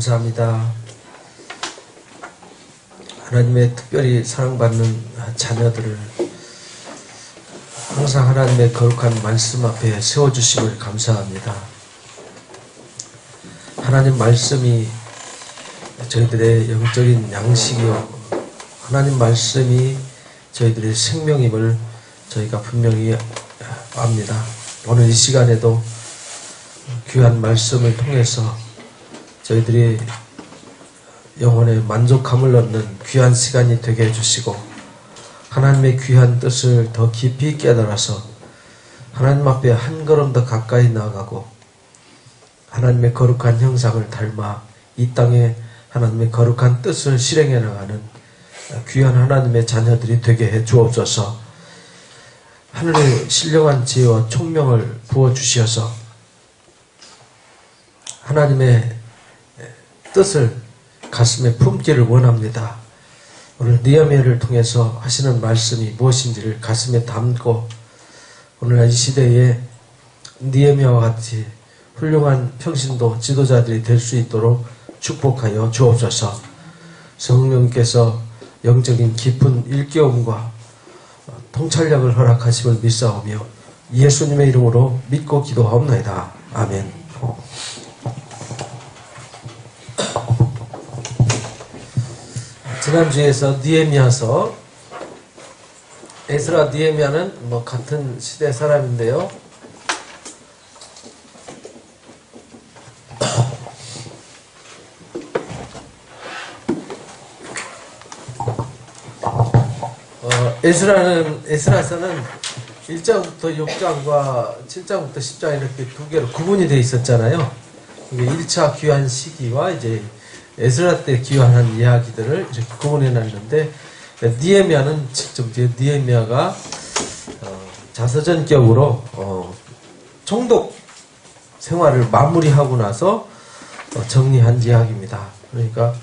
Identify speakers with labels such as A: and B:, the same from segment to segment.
A: 감사합니다. 하나님의 특별히 사랑받는 자녀들을 항상 하나님의 거룩한 말씀 앞에 세워주심을 감사합니다. 하나님 말씀이 저희들의 영적인 양식이요, 하나님 말씀이 저희들의 생명임을 저희가 분명히 압니다. 오늘 이 시간에도 귀한 말씀을 통해서 저희들이 영혼에 만족함을 얻는 귀한 시간이 되게 해주시고, 하나님의 귀한 뜻을 더 깊이 깨달아서 하나님 앞에 한 걸음 더 가까이 나아가고 하나님의 거룩한 형상을 닮아 이 땅에 하나님의 거룩한 뜻을 실행해 나가는 귀한 하나님의 자녀들이 되게 해 주옵소서. 하늘의 신령한 지혜와 총명을 부어주시어서 하나님의 뜻을 가슴에 품기를 원합니다. 오늘 느헤미야를 통해서 하시는 말씀이 무엇인지를 가슴에 담고 오늘날 이 시대에 느헤미야와 같이 훌륭한 평신도 지도자들이 될 수 있도록 축복하여 주옵소서. 성령께서 영적인 깊은 일깨움과 통찰력을 허락하심을 믿사오며 예수님의 이름으로 믿고 기도하옵나이다. 아멘. 지난주에서 느헤미야서, 에스라 느헤미야는 같은 시대 사람인데요. 에스라서는 1장부터 6장과 7장부터 10장 이렇게 두 개로 구분이 되어 있었잖아요. 이게 1차 귀환 시기와 이제 에스라 때 귀환한 이야기들을 이렇게 구분해 놨는데, 느헤미야는 직접 이제 느헤미야가 자서전격으로 총독 생활을 마무리하고 나서 정리한 이야기입니다. 그러니까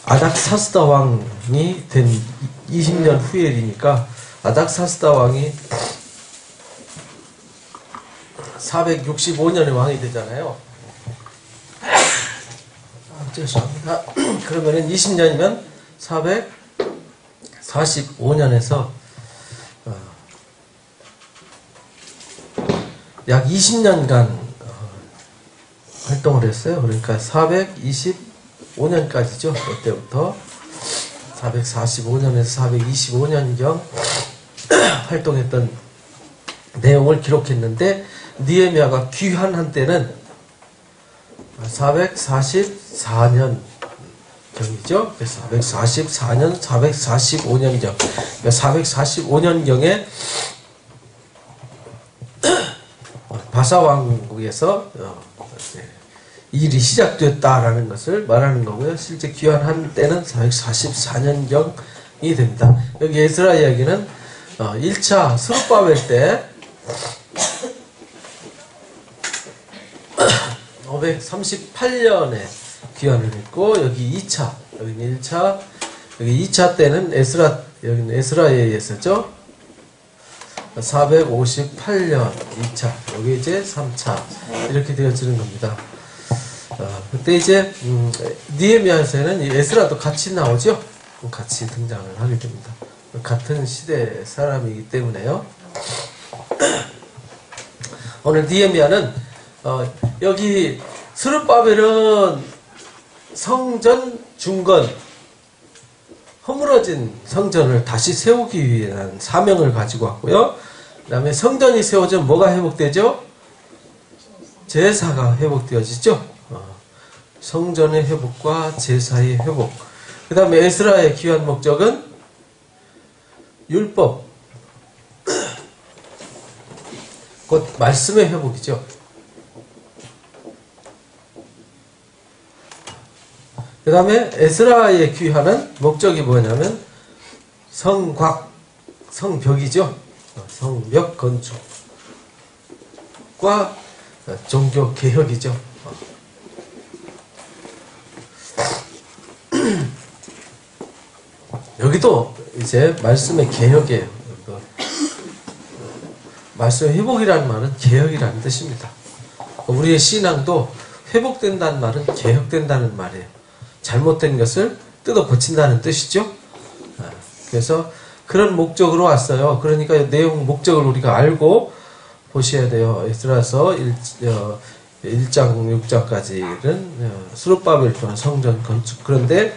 A: 아닥사스다 왕이 된 20년 후의 일이니까, 아닥사스다 왕이 465년에 왕이 되잖아요. 죄송합니다. 그러면은 20년이면 445년에서 약 20년간 활동을 했어요. 그러니까 425년까지죠. 그때부터 445년에서 425년경 활동했던 내용을 기록했는데, 느헤미야가 귀환한 때는 444년 경이죠. 그래서 444년, 445년경. 그러니까 445년경에 바사왕국에서 일이 시작되었다라는 것을 말하는 거고요. 실제 귀환한 때는 444년경이 됩니다. 여기 에스라 이야기는 1차 스룹바벨 때 538년에 귀환을 했고, 여기 2차, 여기는 1차, 여기 2차 때는 여기는 에스라에 의해서죠. 458년 2차, 여기 이제 3차, 이렇게 되어지는 겁니다. 그때 이제, 느헤미야에서는 에스라도 같이 나오죠? 같이 등장을 하게 됩니다. 같은 시대 사람이기 때문에요. 오늘 느헤미야는 여기 스룹바벨은 성전 중건, 허물어진 성전을 다시 세우기 위한 사명을 가지고 왔고요. 그 다음에 성전이 세워지면 뭐가 회복되죠? 제사가 회복되어지죠. 성전의 회복과 제사의 회복. 그 다음에 에스라의 귀한 목적은 율법, 곧 말씀의 회복이죠. 그 다음에 에스라의 귀환은 목적이 뭐냐면 성곽, 성벽이죠. 성벽 건축과 종교 개혁이죠. 여기도 이제 말씀의 개혁이에요. 말씀의 회복이라는 말은 개혁이라는 뜻입니다. 우리의 신앙도 회복된다는 말은 개혁된다는 말이에요. 잘못된 것을 뜯어 고친다는 뜻이죠. 그래서 그런 목적으로 왔어요. 그러니까 내용 목적을 우리가 알고 보셔야 돼요. 에스라서 1장 6장까지는 스룹바벨 또는 성전 건축. 그런데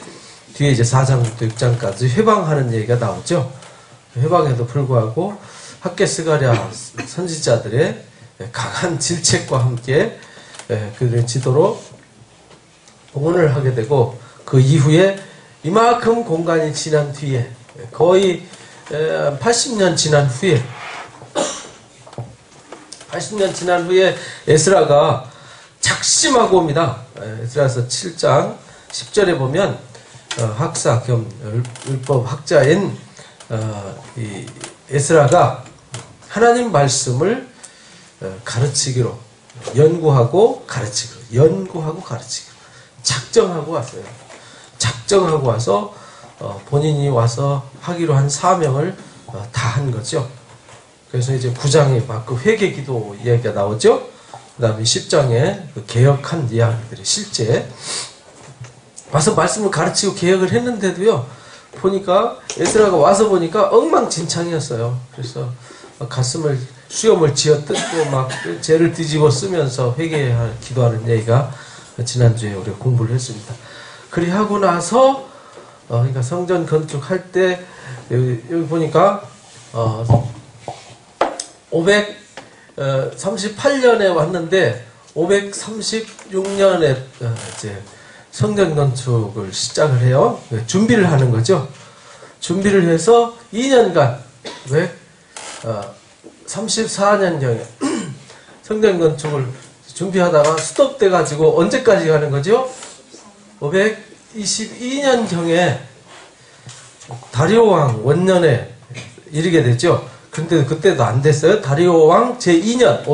A: 뒤에 이제 4장부터 6장까지 회방하는 얘기가 나오죠. 회방에도 불구하고 학개 스가랴 선지자들의 강한 질책과 함께 그들의 지도로 봉헌을 하게 되고, 그 이후에 이만큼 공간이 지난 뒤에 거의 80년 지난 후에 80년 지난 후에 에스라가 작심하고 옵니다. 에스라서 7장 10절에 보면 학사 겸 율법 학자인 이 에스라가 하나님 말씀을 가르치기로, 연구하고 가르치기로 작정하고 왔어요. 작정하고 와서 본인이 와서 하기로 한 사명을 다 한 거죠. 그래서 이제 9장에 막 그 회개 기도 이야기가 나오죠. 그 다음에 10장에 그 개혁한 이야기들이 실제 와서 말씀을 가르치고 개혁을 했는데도요, 보니까 에스라가 와서 보니까 엉망진창이었어요. 그래서 가슴을 수염을 쥐어 뜯고 막 죄를 뒤집어 쓰면서 회개할 기도하는 얘기가 지난주에 우리가 공부를 했습니다. 그리 하고 나서 그러니까 성전 건축할 때 여기 보니까 538년에 왔는데 536년에 이제 성전 건축을 시작을 해요. 준비를 하는 거죠. 준비를 해서 2년간 34년경에 성전 건축을 준비하다가 스톱돼 가지고 언제까지 가는 거죠? 522년경에 다리오 왕 원년에 이르게 되죠. 근데 그때도 안 됐어요. 다리오 왕 제2년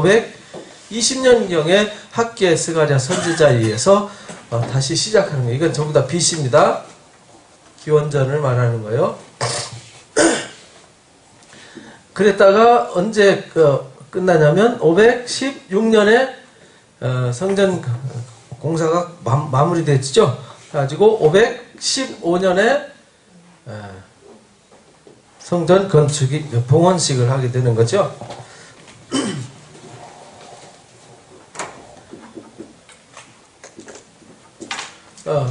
A: 520년경에 학개 스가랴 선지자에 의해서 다시 시작하는 거예요. 이건 전부 다 빚입니다. 기원전을 말하는 거예요. 그랬다가 언제 끝나냐면 516년에 성전 공사가 마무리됐죠. 그래가지고 515년에 성전 건축이 봉헌식을 하게 되는 거죠.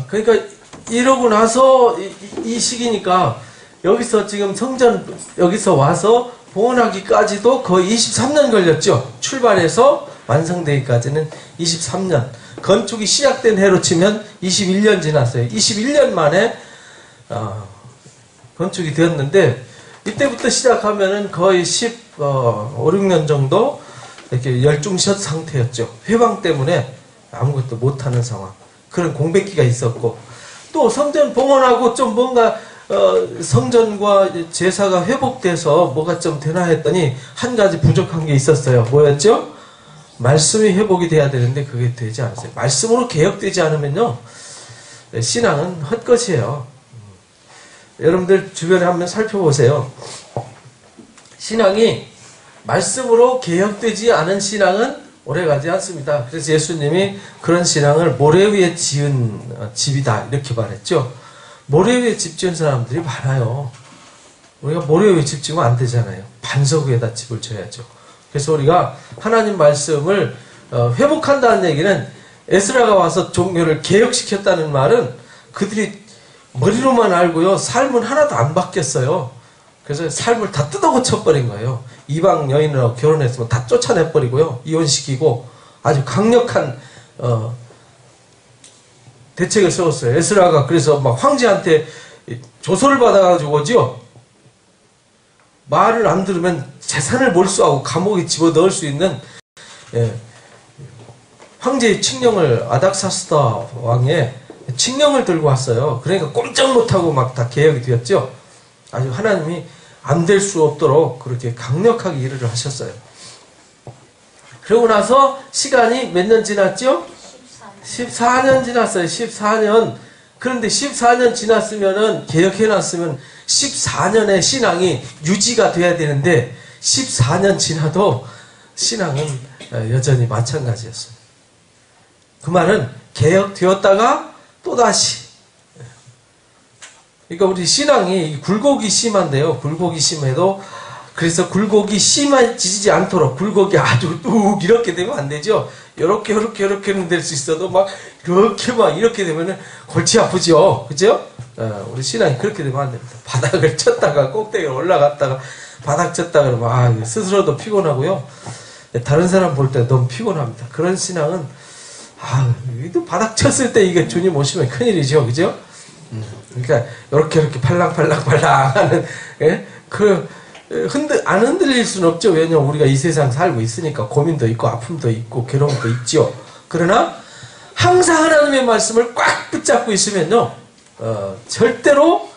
A: 그러니까 이러고 나서 이 시기니까 여기서 지금 성전 여기서 와서 봉헌하기까지도 거의 23년 걸렸죠. 출발해서 완성되기까지는 23년. 건축이 시작된 해로 치면 21년 지났어요. 21년 만에 건축이 되었는데, 이때부터 시작하면은 거의 15, 16년 정도 이렇게 열중샷 상태였죠. 회방 때문에 아무것도 못하는 상황. 그런 공백기가 있었고, 또 성전 봉헌하고 좀 뭔가 성전과 제사가 회복돼서 뭐가 좀 되나 했더니 한 가지 부족한 게 있었어요. 뭐였죠? 말씀이 회복이 돼야 되는데 그게 되지 않았어요. 말씀으로 개혁되지 않으면요, 신앙은 헛것이에요. 여러분들 주변에 한번 살펴보세요. 신앙이 말씀으로 개혁되지 않은 신앙은 오래가지 않습니다. 그래서 예수님이 그런 신앙을 모래 위에 지은 집이다 이렇게 말했죠. 모래 위에 집 지은 사람들이 많아요. 우리가 모래 위에 집 지으면 안 되잖아요. 반석 위에다 집을 지어야죠. 그래서 우리가 하나님 말씀을 회복한다는 얘기는, 에스라가 와서 종교를 개혁시켰다는 말은 그들이 머리로만 알고요, 삶은 하나도 안 바뀌었어요. 그래서 삶을 다 뜯어고쳐버린 거예요. 이방 여인으로 결혼했으면 다 쫓아내버리고요, 이혼시키고 아주 강력한 대책을 세웠어요. 에스라가 그래서 막 황제한테 조서를 받아가지고 오죠. 말을 안 들으면 재산을 몰수하고 감옥에 집어넣을 수 있는 황제의 칙령을, 아닥사스다 왕의 칙령을 들고 왔어요. 그러니까 꼼짝 못하고 막 다 개혁이 되었죠. 아주 하나님이 안 될 수 없도록 그렇게 강력하게 일을 하셨어요. 그러고 나서 시간이 몇 년 지났죠? 14년 지났어요. 14년. 그런데 14년 지났으면은, 개혁해놨으면 14년의 신앙이 유지가 돼야 되는데 14년 지나도 신앙은 여전히 마찬가지였어요. 그 말은 개혁되었다가 또다시. 그러니까 우리 신앙이 굴곡이 심한데요. 굴곡이 심해도 그래서 굴곡이 심해지지 않도록 굴곡이 아주 뚝 이렇게 되면 안 되죠. 이렇게는 될 수 있어도 막 이렇게 되면은 골치 아프죠. 그죠? 우리 신앙이 그렇게 되면 안 됩니다. 바닥을 쳤다가 꼭대기로 올라갔다가 바닥 쳤다가 그러면 스스로도 피곤하고요. 다른 사람 볼 때 너무 피곤합니다. 그런 신앙은 이도 바닥 쳤을 때 이게 주님 오시면 큰일이죠. 그죠? 그러니까 이렇게 팔랑팔랑 하는 안 흔들릴 수는 없죠. 왜냐면 우리가 이 세상 살고 있으니까 고민도 있고 아픔도 있고 괴로움도 있죠. 그러나 항상 하나님의 말씀을 꽉 붙잡고 있으면요, 절대로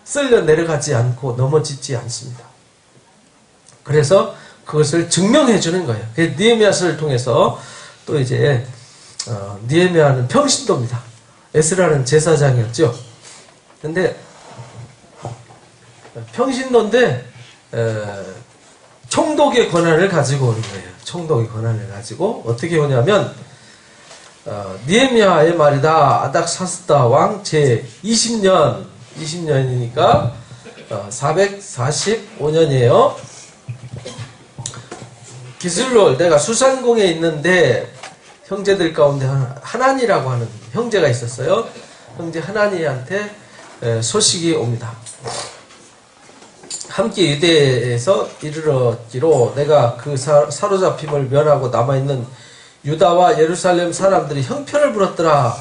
A: 쓸려 내려가지 않고 넘어지지 않습니다. 그래서 그것을 증명해 주는 거예요. 느헤미야서를 통해서 또 이제 느헤미야는 평신도입니다. 에스라는 제사장이었죠. 근데 평신도인데 총독의 권한을 가지고 오는 거예요. 총독의 권한을 가지고 어떻게 오냐면 느헤미야의 말이다. 아닥사스다 왕 제 20년이니까 445년이에요. 기슬롤, 내가 수산공에 있는데 형제들 가운데 하나니라고 하는 형제가 있었어요. 형제 하나니한테 소식이 옵니다. 함께 유대에서 이르렀기로 내가 그 사로잡힘을 면하고 남아있는 유다와 예루살렘 사람들이 형편을 부렸더라.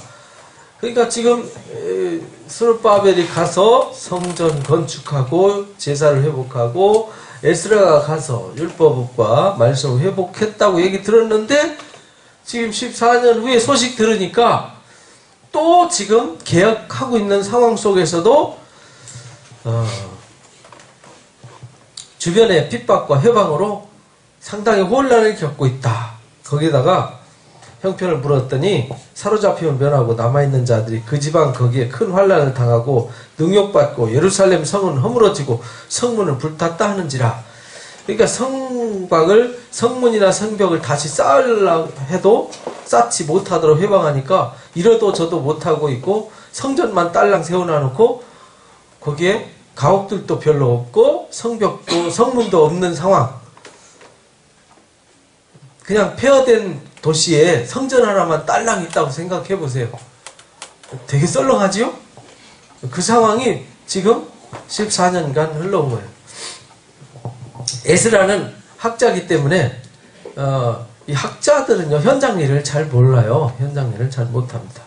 A: 그러니까 지금 스룹바벨이 가서 성전 건축하고 제사를 회복하고 에스라가 가서 율법과 말씀을 회복했다고 얘기 들었는데 지금 14년 후에 소식 들으니까 또 지금 개혁하고 있는 상황 속에서도 주변의 핍박과 해방으로 상당히 혼란을 겪고 있다. 거기다가 형편을 물었더니 사로잡히면 면하고 남아있는 자들이 그 지방 거기에 큰 환란을 당하고 능욕받고 예루살렘 성은 허물어지고 성문을 불탔다 하는지라. 그러니까 성문이나 성벽을 다시 쌓으려고 해도 쌓지 못하도록 해방하니까 이러도 저도 못하고 있고 성전만 딸랑 세워놔놓고 거기에 가옥들도 별로 없고 성벽도 성문도 없는 상황. 그냥 폐허된 도시에 성전 하나만 딸랑 있다고 생각해 보세요. 되게 썰렁하지요? 그 상황이 지금 14년간 흘러온 거예요. 에스라는 학자이기 때문에 이 학자들은요 현장 일을 잘 몰라요. 현장 일을 잘 못합니다.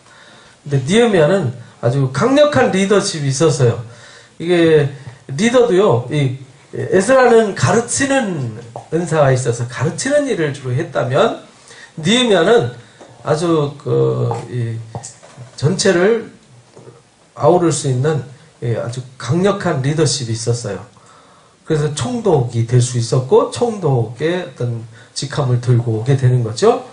A: 근데 느헤미야는 아주 강력한 리더십이 있었어요. 이게 리더도요, 이 에스라는 가르치는 은사가 있어서 가르치는 일을 주로 했다면 느헤미야는 아주 이 전체를 아우를 수 있는 아주 강력한 리더십이 있었어요. 그래서 총독이 될 수 있었고 총독의 어떤 직함을 들고 오게 되는 거죠.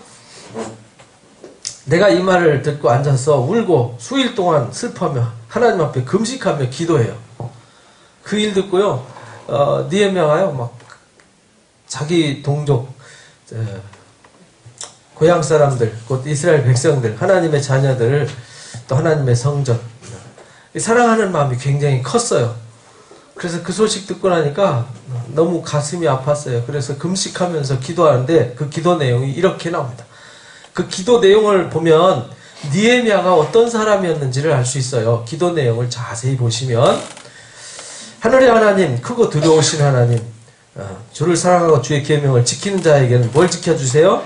A: 내가 이 말을 듣고 앉아서 울고 수일 동안 슬퍼하며 하나님 앞에 금식하며 기도해요. 그 일 듣고요, 느헤미야가요, 막 자기 동족, 고향 사람들, 곧 이스라엘 백성들, 하나님의 자녀들을 또 하나님의 성전, 사랑하는 마음이 굉장히 컸어요. 그래서 그 소식 듣고 나니까 너무 가슴이 아팠어요. 그래서 금식하면서 기도하는데 그 기도 내용이 이렇게 나옵니다. 그 기도 내용을 보면 느헤미야가 어떤 사람이었는지를 알 수 있어요. 기도 내용을 자세히 보시면 하늘의 하나님, 크고 두려우신 하나님, 주를 사랑하고 주의 계명을 지키는 자에게는 뭘 지켜주세요?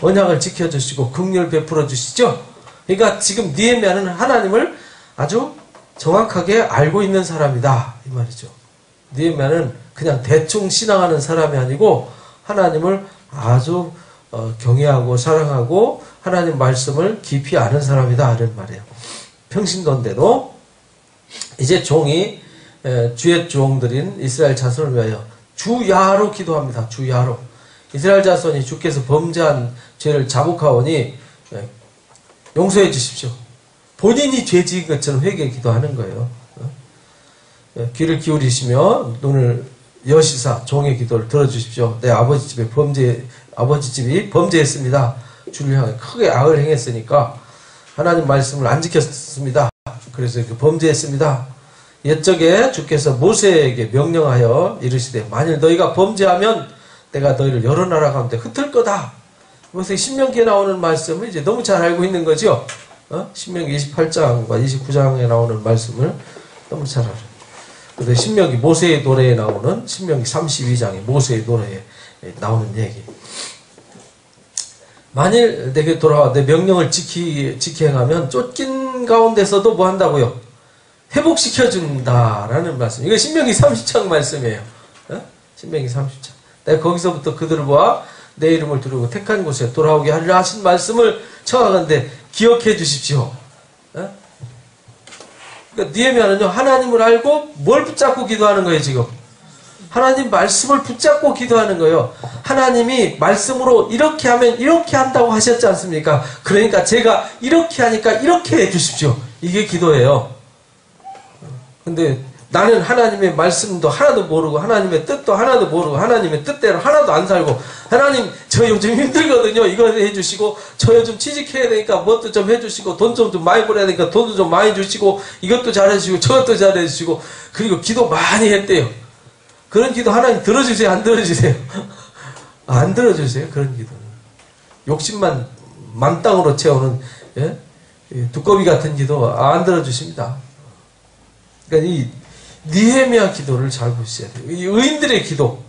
A: 언약을 지켜주시고 긍휼을 베풀어 주시죠. 그러니까 지금 느헤미야는 하나님을 아주 정확하게 알고 있는 사람이다 이 말이죠. 느헤미야는 그냥 대충 신앙하는 사람이 아니고 하나님을 아주 경외하고 사랑하고 하나님 말씀을 깊이 아는 사람이다 이런 말이에요. 평신도인데도 이제 종이 주의 종들인 이스라엘 자손을 위하여 주야로 기도합니다. 주야로. 이스라엘 자손이 주께서 범죄한 죄를 자복하오니 용서해 주십시오. 본인이 죄 지은 것처럼 회개 기도하는 거예요. 귀를 기울이시며 눈을 여시사 종의 기도를 들어주십시오. 내 아버지 집이 범죄했습니다. 주를 향해 크게 악을 행했으니까 하나님 말씀을 안 지켰습니다. 그래서 그 범죄했습니다. 옛적에 주께서 모세에게 명령하여 이르시되 만일 너희가 범죄하면 내가 너희를 여러 나라 가운데 흩을 거다. 그래서 신명기에 나오는 말씀을 이제 너무 잘 알고 있는 거죠. 신명기 28장과 29장에 나오는 말씀을 너무 잘 알아요. 그래서 신명기 모세의 노래에 나오는 신명기 32장의 모세의 노래에 나오는 얘기. 만일 내게 돌아와 내 명령을 지키 행하면 쫓긴 가운데서도 뭐 한다고요? 회복시켜준다라는 말씀. 이거 신명기 30장 말씀이에요. 신명기 30장. 내가 거기서부터 그들을 보아 내 이름을 두르고 택한 곳에 돌아오게 하리라 하신 말씀을 청하건대 기억해 주십시오. 그러니까 느헤미야는요, 하나님을 알고 뭘 붙잡고 기도하는 거예요, 지금? 하나님 말씀을 붙잡고 기도하는 거예요. 하나님이 말씀으로 이렇게 하면 이렇게 한다고 하셨지 않습니까? 그러니까 제가 이렇게 하니까 이렇게 해 주십시오. 이게 기도예요. 근데 나는 하나님의 말씀도 하나도 모르고 하나님의 뜻도 하나도 모르고 하나님의 뜻대로 하나도 안 살고 하나님 저 요즘 힘들거든요. 이거 해주시고 저 요즘 취직해야 되니까 뭣도 좀 해주시고 돈 좀 많이 벌어야 되니까 돈도 좀 많이 주시고 이것도 잘해주시고 저것도 잘해주시고 그리고 기도 많이 했대요. 그런 기도 하나님 들어주세요? 안 들어주세요? 안 들어주세요. 그런 기도는. 욕심만 만땅으로 채우는 두꺼비 같은 기도 안 들어주십니다. 그러니까 이 느헤미야 기도를 잘 보셔야 돼요. 이 의인들의 기도,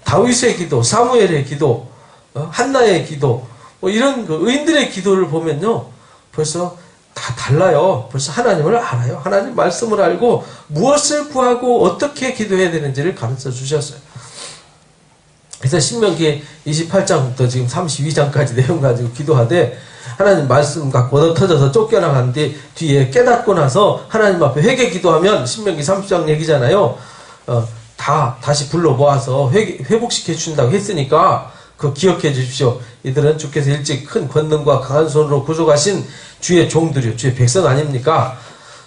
A: 다윗의 기도, 사무엘의 기도, 한나의 기도, 뭐 이런 그 의인들의 기도를 보면요, 벌써 다 달라요. 벌써 하나님을 알아요. 하나님 말씀을 알고 무엇을 구하고 어떻게 기도해야 되는지를 가르쳐 주셨어요. 그래서 신명기 28장부터 지금 32장까지 내용 가지고 기도하되 하나님 말씀 갖고 얻어터져서 쫓겨나간 뒤에 깨닫고 나서 하나님 앞에 회개 기도하면 신명기 30장 얘기잖아요. 다시 불러 모아서 회복시켜 준다고 했으니까 그거 기억해 주십시오. 이들은 주께서 일찍 큰 권능과 강한 손으로 구속하신 주의 종들이요. 주의 백성 아닙니까?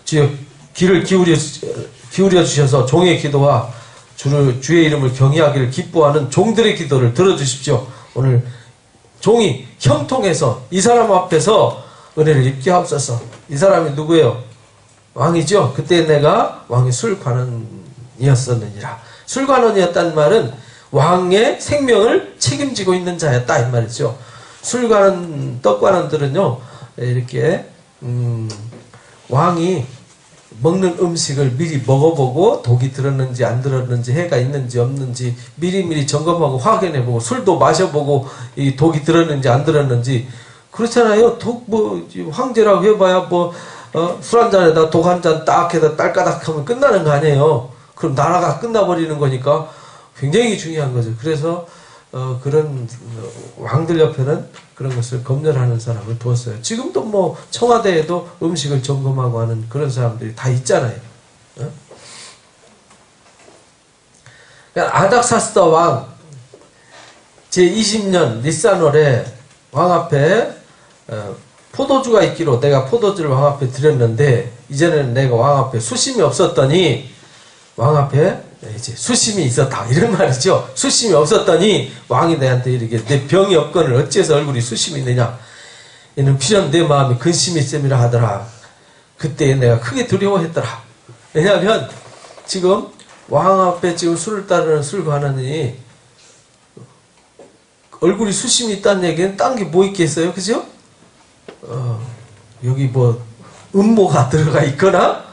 A: 주의 귀를 기울여 주셔서 종의 기도와 주의 이름을 경외하기를 기뻐하는 종들의 기도를 들어주십시오. 오늘 종이 형통해서 이 사람 앞에서 은혜를 입게 하옵소서. 이 사람이 누구예요? 왕이죠. 그때 내가 왕의 술관원이었었느니라. 술관원이었다는 말은 왕의 생명을 책임지고 있는 자였다 이 말이죠. 술관원, 떡관원들은요 이렇게 왕이 먹는 음식을 미리 먹어보고 독이 들었는지 안 들었는지 해가 있는지 없는지 미리미리 점검하고 확인해보고 술도 마셔보고 이 독이 들었는지 안 들었는지 그렇잖아요. 황제라고 해봐야 술 한 잔에다 독 한 잔 딱 해서 딸까닥 하면 끝나는 거 아니에요. 그럼 나라가 끝나버리는 거니까 굉장히 중요한 거죠. 그래서 그런 왕들 옆에는 그런 것을 검열하는 사람을 두었어요. 지금도 뭐 청와대에도 음식을 점검하고 하는 그런 사람들이 다 있잖아요. 그러니까 아닥사스다 왕 제20년 니산월에 왕 앞에 포도주가 있기로 내가 포도주를 왕 앞에 드렸는데 이제는 내가 왕 앞에 수심이 없었더니 왕 앞에 이제 수심이 있었다 이런 말이죠. 수심이 없었더니 왕이 내한테 이렇게 내 병이 없거늘 어찌해서 얼굴이 수심이 있느냐. 이는 필연 내 마음이 근심이 셈이라 하더라. 그때 내가 크게 두려워했더라. 왜냐하면 지금 왕 앞에 지금 술을 따르는 술관원이 얼굴이 수심이 있다는 얘기는 딴 게 뭐 있겠어요, 그죠? 여기 뭐 음모가 들어가 있거나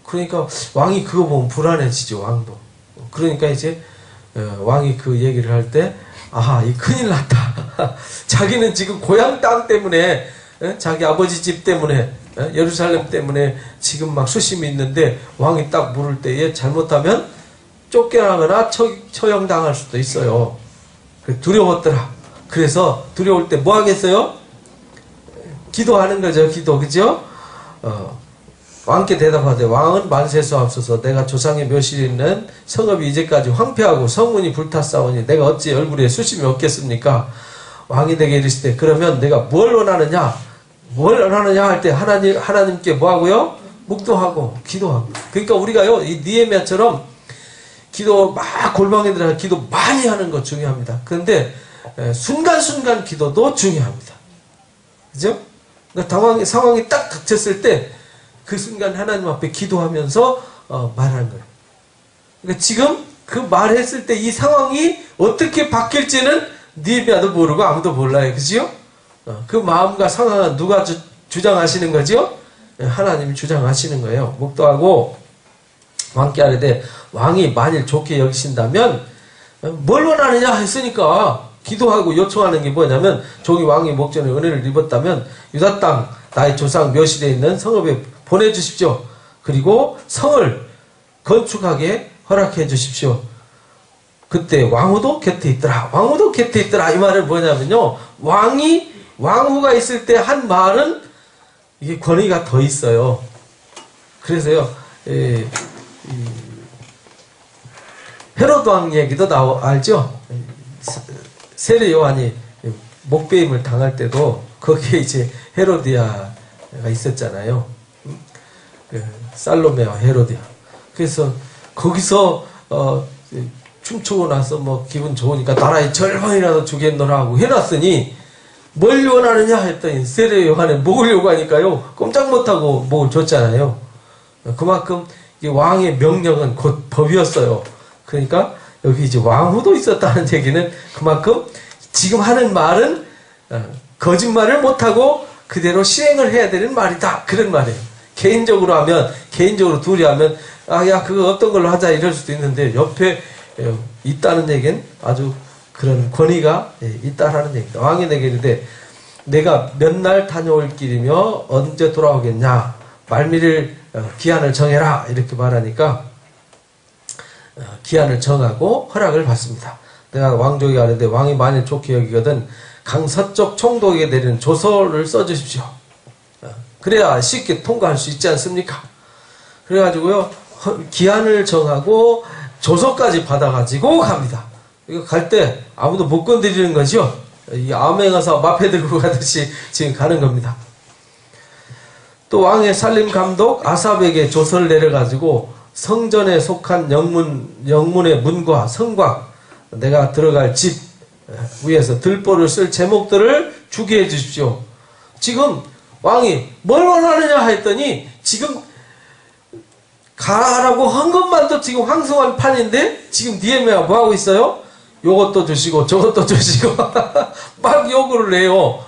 A: 그러니까 왕이 그거 보면 불안해지죠. 왕도. 그러니까 이제 왕이 그 얘기를 할 때 아하 이 큰일 났다. 자기는 지금 고향 땅 때문에 자기 아버지 집 때문에 예루살렘 때문에 지금 막 수심이 있는데 왕이 딱 물을 때에 잘못하면 쫓겨나거나 처형당할 수도 있어요. 두려웠더라. 그래서 두려울 때 뭐 하겠어요? 기도하는 거죠. 기도. 그죠? 왕께 대답하되 왕은 만세수하옵소서. 내가 조상의 묘실에 있는 성읍이 이제까지 황폐하고 성문이 불탔사오니 내가 어찌 얼굴에 수심이 없겠습니까? 왕이 내게 이르시되 그러면 내가 뭘 원하느냐? 뭘 원하느냐 할 때 하나님께 뭐 하고요? 묵도하고 기도하고. 그러니까 우리가요 이 느헤미야처럼 기도 막 골방에 들어가 기도 많이 하는 거 중요합니다. 그런데 순간순간 기도도 중요합니다. 그죠? 그러니까 상황이 딱 닥쳤을 때 그 순간 하나님 앞에 기도하면서 말하는 거예요. 그러니까 지금 그 말했을 때 이 상황이 어떻게 바뀔지는 느헤미야도 모르고 아무도 몰라요. 그죠? 그 마음과 상황은 누가 주장하시는 거죠? 하나님이 주장하시는 거예요. 묵도하고 왕께 아뢰되 왕이 만일 좋게 여기신다면 뭘 원하느냐 했으니까 기도하고 요청하는 게 뭐냐면 종이 왕의 목전에 은혜를 입었다면 유다 땅 나의 조상 묘실에 있는 성읍에 보내주십시오. 그리고 성을 건축하게 허락해 주십시오. 그때 왕후도 곁에 있더라. 왕후도 곁에 있더라. 이 말은 뭐냐면요. 왕후가 있을 때 한 말은 이게 권위가 더 있어요. 그래서요. 헤로드 왕 얘기도 알죠? 세례 요한이 목배임을 당할 때도 거기에 이제 헤로디아가 있었잖아요. 살로메와 헤로디아. 그래서 거기서 춤추고 나서 뭐 기분 좋으니까 나라의 절반이라도 주겠노라 하고 해놨으니 뭘 원하느냐 했더니 세례 요한에 목을 요구하니까요. 꼼짝 못하고 목을 줬잖아요. 그만큼 왕의 명령은 곧 법이었어요. 그러니까 여기 이제 왕후도 있었다는 얘기는 그만큼 지금 하는 말은 거짓말을 못하고 그대로 시행을 해야 되는 말이다. 그런 말이에요. 개인적으로 둘이 하면 야 그거 어떤 걸로 하자 이럴 수도 있는데 옆에 있다는 얘기는 아주 그런 권위가 있다라는 얘기입니다. 왕이 내게 이르되 내가 몇 날 다녀올 길이며 언제 돌아오겠냐 말미를 기한을 정해라 이렇게 말하니까 기한을 정하고 허락을 받습니다. 내가 왕족에게 아뢰되 왕이 만일 좋게 여기거든 강서쪽 총독에게 내리는 조서를 써주십시오. 그래야 쉽게 통과할 수 있지 않습니까? 그래가지고요 기한을 정하고 조서까지 받아가지고 갑니다. 이거 갈 때 아무도 못 건드리는 거죠. 이 암행어사 마패 들고 가듯이 지금 가는 겁니다. 또 왕의 살림 감독 아삽에게 조서를 내려가지고 성전에 속한 영문의 문과 성곽 내가 들어갈 집 위에서 들보를 쓸 제목들을 주게 해 주십시오. 지금 왕이 뭘 원하느냐 했더니 지금 가라고 한 것만도 지금 황송한 판인데 지금 느헤미야가 뭐하고 있어요? 요것도 주시고 저것도 주시고 막 요구를 해요.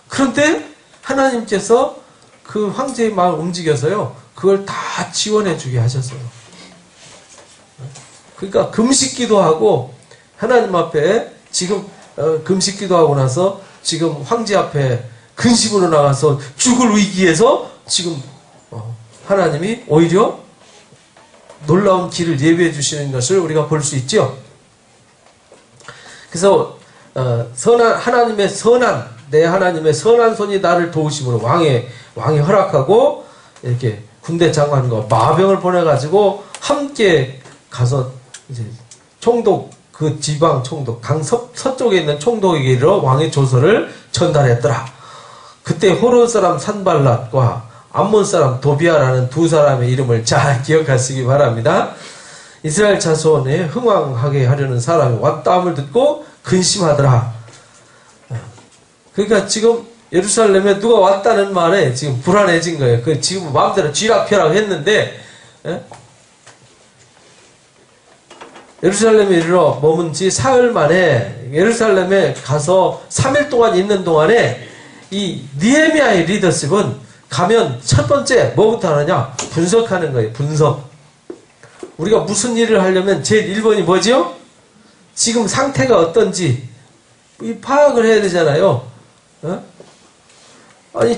A: 그런데 하나님께서 그 황제의 마음을 움직여서요 그걸 다 지원해 주게 하셨어요. 그러니까 금식 기도하고 하나님 앞에 지금 금식 기도하고 나서 지금 황제 앞에 근심으로 나가서 죽을 위기에서 지금 하나님이 오히려 놀라운 길을 예비해 주시는 것을 우리가 볼 수 있죠. 그래서 내 하나님의 선한 손이 나를 도우심으로 왕이 허락하고 이렇게 군대 장관과 마병을 보내가지고 함께 가서 이제 총독 그 지방 총독 서쪽에 있는 총독에게 이르러 왕의 조서를 전달했더라. 그때 호르 사람 산발랏과 암몬 사람 도비아라는 두 사람의 이름을 잘 기억하시기 바랍니다. 이스라엘 자손에 흥왕하게 하려는 사람이 왔다함을 듣고 근심하더라. 그러니까 지금 예루살렘에 누가 왔다는 말에 지금 불안해진 거예요. 그 지금 마음대로 쥐락펴락 했는데 예루살렘에 이르러 머문 지 사흘 만에 예루살렘에 가서 3일 동안 있는 동안에 이 느헤미야의 리더십은 가면 첫 번째 뭐부터 하느냐? 분석하는 거예요. 분석. 우리가 무슨 일을 하려면 제일 1번이 뭐지요? 지금 상태가 어떤지 파악을 해야 되잖아요. 아니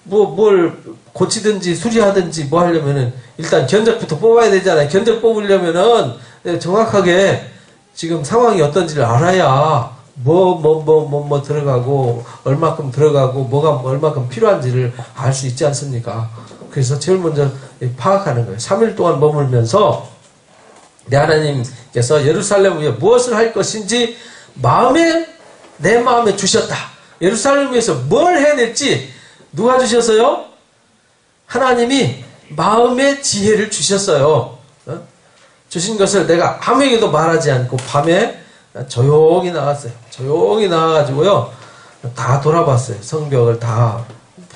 A: 뭘 고치든지 수리하든지 뭐 하려면은 일단 견적부터 뽑아야 되잖아요. 견적 뽑으려면은 정확하게 지금 상황이 어떤지를 알아야 뭐 들어가고 얼마큼 들어가고 뭐가 얼마큼 필요한지를 알 수 있지 않습니까? 그래서 제일 먼저 파악하는 거예요. 3일 동안 머물면서 내 하나님께서 예루살렘 위에 무엇을 할 것인지 내 마음에 주셨다. 예루살렘 위에서 뭘 해야 될지 누가 주셨어요? 하나님이 마음의 지혜를 주셨어요. 주신 것을 내가 아무에게도 말하지 않고 밤에 조용히 나갔어요. 조용히 나가가지고요. 다 돌아봤어요. 성벽을 다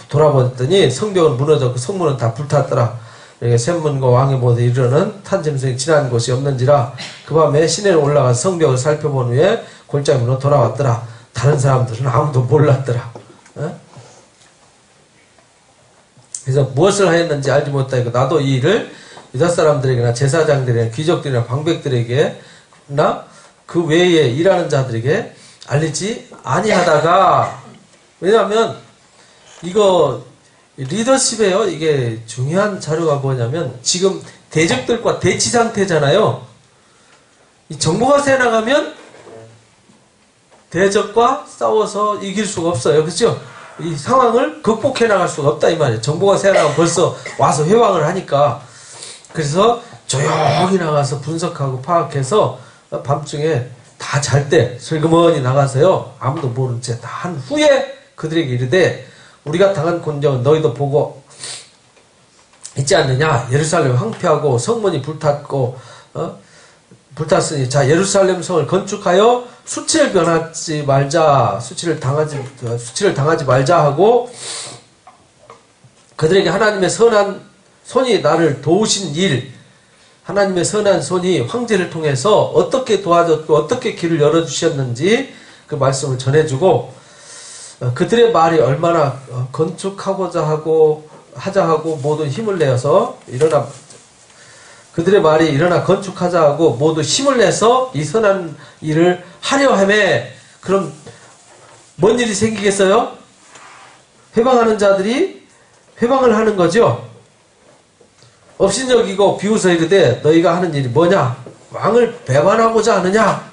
A: 돌아봤더니 성벽은 무너졌고 성문은 다 불탔더라. 이게 샘문과 왕의 모두 이르는 탄짐승이 지난 곳이 없는지라. 그 밤에 시내로 올라가 성벽을 살펴본 후에 골짜기로 돌아왔더라. 다른 사람들은 아무도 몰랐더라. 그래서 무엇을 하였는지 알지 못하고 나도 이 일을 유다 사람들에게나 제사장들에게나 귀족들이나 방백들에게나 그 외에 일하는 자들에게 알리지 아니하다가, 왜냐하면 이거 리더십에요. 이게 중요한 자료가 뭐냐면 지금 대적들과 대치 상태잖아요. 이 정보가 새 나가면 대적과 싸워서 이길 수가 없어요. 그렇죠? 이 상황을 극복해 나갈 수가 없다 이 말이에요. 정보가 새 나가면 벌써 와서 회왕을 하니까. 그래서 조용히 나가서 분석하고 파악해서 밤중에 다 잘 때 슬그머니 나가서요. 아무도 모른 채 다 한 후에 그들에게 이르되 우리가 당한 곤경은 너희도 보고 있지 않느냐. 예루살렘 황폐하고 성문이 불탔고 불탔으니 자 예루살렘 성을 건축하여 수치를 변하지 말자. 수치를 당하지 말자 하고 그들에게 하나님의 선한 손이 나를 도우신 일, 하나님의 선한 손이 황제를 통해서 어떻게 도와줬고 어떻게 길을 열어주셨는지 그 말씀을 전해주고, 그들의 말이 얼마나 건축하고자 하자 하고 모두 힘을 내어서 그들의 말이 일어나 건축하자 하고 모두 힘을 내서 이 선한 일을 하려 하매, 그럼 뭔 일이 생기겠어요? 회방하는 자들이 회방을 하는 거죠. 업신여기고 비웃어 이르되 너희가 하는 일이 뭐냐? 왕을 배반하고자 하느냐?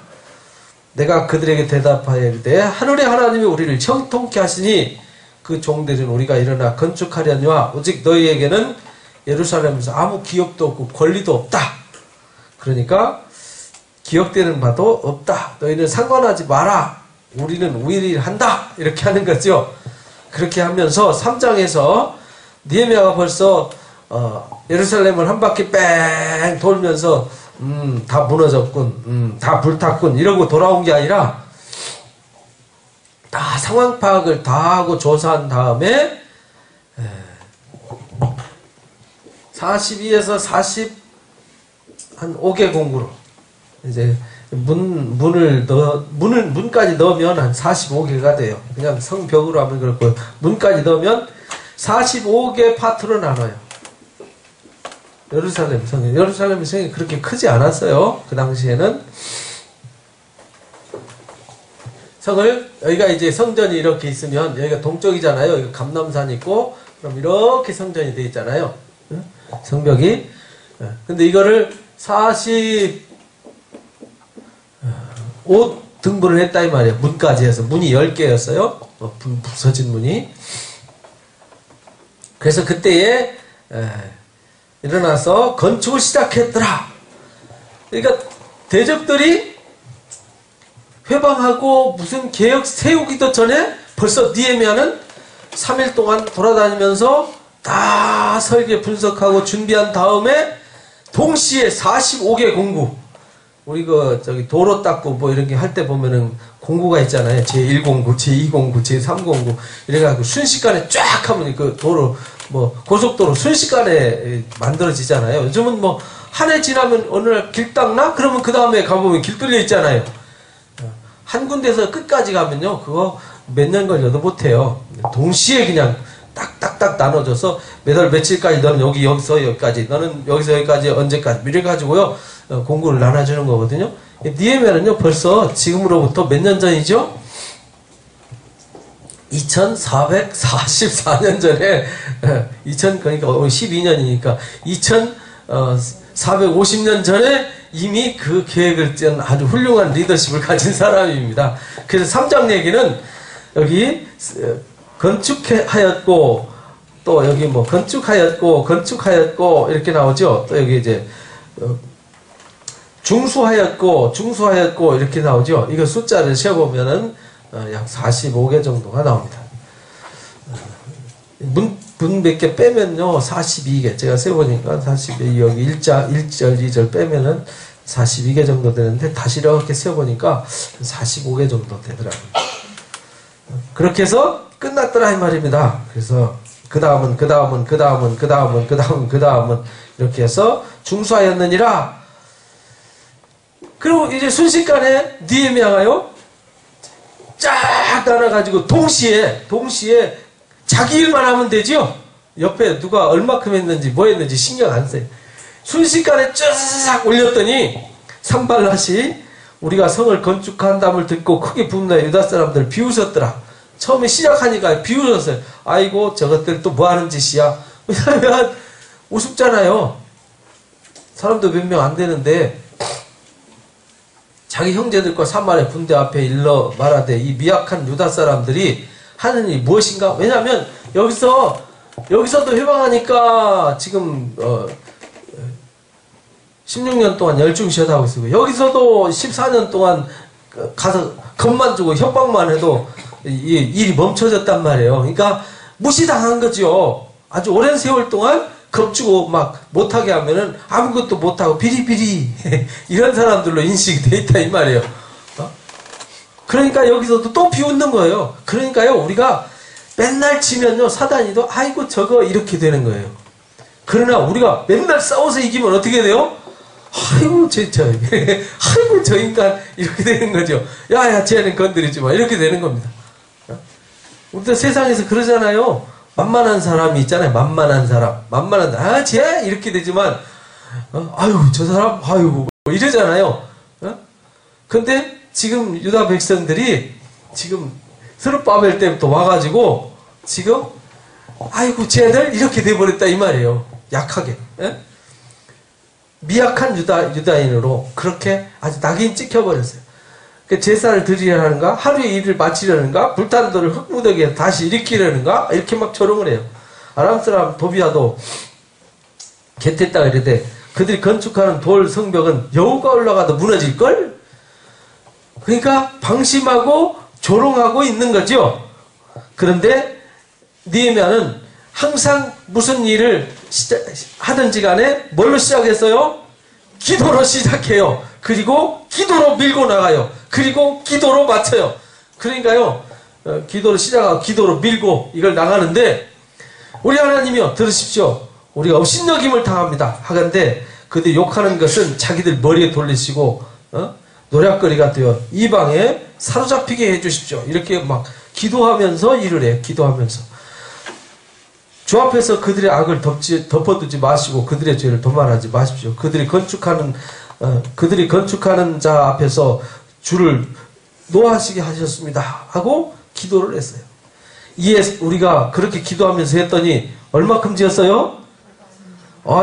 A: 내가 그들에게 대답하여 이르되 하늘의 하나님이 우리를 형통케 하시니 그 종들은 우리가 일어나 건축하려니와 오직 너희에게는 예루살렘에서 아무 기업도 없고 권리도 없다. 그러니까 기억되는 바도 없다. 너희는 상관하지 마라. 우리는 우리 일 한다. 이렇게 하는 거죠. 그렇게 하면서 3장에서 느헤미야가 벌써 예루살렘을 한 바퀴 뺑 돌면서 다 무너졌군, 다 불탔군 이러고 돌아온 게 아니라 다 상황 파악을 다 하고 조사한 다음에 42에서 45개 공구로 이제 문까지 넣으면 한 45개가 돼요. 그냥 성벽으로 하면 그렇고 문까지 넣으면 45개 파트로 나눠요. 예루살렘 성이 그렇게 크지 않았어요. 그 당시에는. 성을, 여기가 이제 성전이 이렇게 있으면, 여기가 동쪽이잖아요. 여기가 감람산이 있고, 그럼 이렇게 성전이 되어 있잖아요. 성벽이. 근데 이거를 45등분을 했다 이 말이에요. 문까지 해서. 문이 10개였어요. 부서진 문이. 그래서 그때에, 일어나서 건축을 시작했더라. 그러니까 대적들이 회방하고 무슨 계획 세우기도 전에 벌써 느헤미야는 3일 동안 돌아다니면서 다 설계 분석하고 준비한 다음에 동시에 45개 공구, 우리 도로 닦고 뭐 이런 게 할 때 보면은 공구가 있잖아요. 제1공구, 제2공구, 제3공구 이래가지고 순식간에 쫙 하면 그 도로 고속도로 순식간에 만들어지잖아요. 요즘은 한 해 지나면 어느 날 길 닦나? 그러면 그 다음에 가보면 길 뚫려 있잖아요. 한 군데서 끝까지 가면요, 그거 몇 년 걸려도 못해요. 동시에 그냥 딱딱딱 나눠져서 몇 월 며칠까지 너는 여기서 여기까지, 너는 여기서 여기까지 언제까지 이래가지고요, 공구를 나눠주는 거거든요. 느헤미야는요, 벌써 지금으로부터 몇 년 전이죠? 2444년 전에, 그러니까 12년이니까, 2450년 전에 이미 그 계획을 짠 아주 훌륭한 리더십을 가진 사람입니다. 그래서 3장 얘기는 여기 건축하였고, 또 여기 건축하였고, 이렇게 나오죠. 또 여기 이제, 중수하였고, 이렇게 나오죠. 이거 숫자를 세어보면은, 약 45개 정도가 나옵니다. 문 몇 개 빼면요, 42개. 제가 세보니까 42, 여기 1절, 2절 빼면은 42개 정도 되는데, 다시 이렇게 세어보니까 45개 정도 되더라고요. 그렇게 해서 끝났더라 이 말입니다. 그래서 그 다음은 이렇게 해서 중수하였느니라. 그리고 이제 순식간에 느헤미야가요 쫙 나눠가지고 동시에 자기 일만 하면 되지요. 옆에 누가 얼마큼 했는지 뭐 했는지 신경 안 써요. 순식간에 쫙 올렸더니 산발랏이 우리가 성을 건축한담을 듣고 크게 분노해 유다 사람들 비웃었더라. 처음에 시작하니까 비웃었어요. 아이고 저것들 또 뭐하는 짓이야. 왜냐면 우습잖아요. 사람도 몇 명 안 되는데 자기 형제들과 사마리아 군대 앞에 일러 말하되 이 미약한 유다 사람들이 하는 일이 무엇인가? 왜냐하면 여기서도 회방하니까 지금 16년 동안 열중시하다 하고 있고 여기서도 14년 동안 가서 겁만 주고 협박만 해도 일이 멈춰졌단 말이에요. 그러니까 무시당한 거죠. 아주 오랜 세월 동안 겁주고 막 못하게 하면은 아무것도 못하고 비리비리 이런 사람들로 인식이 돼 있다 이 말이에요. 그러니까 여기서도 또 비웃는 거예요. 그러니까요 우리가 맨날 치면요 사단이도 아이고 저거 이렇게 되는 거예요. 그러나 우리가 맨날 싸워서 이기면 어떻게 돼요? 아이고 아이고 저 인간 이렇게 되는 거죠. 야야 쟤는 건드리지 마 이렇게 되는 겁니다. 우리도 세상에서 그러잖아요. 만만한 사람이 있잖아요. 만만한 사람 쟤 이렇게 되지만 아유 저 사람 아유 뭐 이러잖아요. 근데 지금 유다 백성들이 지금 스룹바벨 때부터 와가지고 지금 아이고 쟤들 이렇게 돼버렸다 이 말이에요. 약하게 미약한 유다인으로 그렇게 아주 낙인 찍혀버렸어요. 제사를 드리려는가 하루의 일을 마치려는가 불타는 돌을 흙무더기에 다시 일으키려는가 이렇게 막 조롱을 해요. 아람 사람 도비아도 개태했다 이랬대. 그들이 건축하는 돌 성벽은 여우가 올라가도 무너질걸? 그러니까 방심하고 조롱하고 있는 거죠. 그런데 느헤미야는 항상 무슨 일을 하든지 간에 뭘로 시작했어요? 기도로 시작해요. 그리고 기도로 밀고 나가요. 그리고 기도로 마쳐요. 그러니까요 기도로 시작하고 기도로 밀고 이걸 나가는데 우리 하나님이요 들으십시오. 우리가 업신여김을 당합니다. 하건대 그들 욕하는 것은 자기들 머리에 돌리시고 노략거리가 되어 이방에 사로잡히게 해주십시오. 이렇게 막 기도하면서 일을 해요. 기도하면서 주 앞에서 그들의 악을 덮어두지 마시고 그들의 죄를 도말하지 마십시오. 그들이 건축하는 자 앞에서 주를 노하시게 하셨습니다. 하고 기도를 했어요. 이에 우리가 그렇게 기도하면서 했더니 얼마큼 지었어요?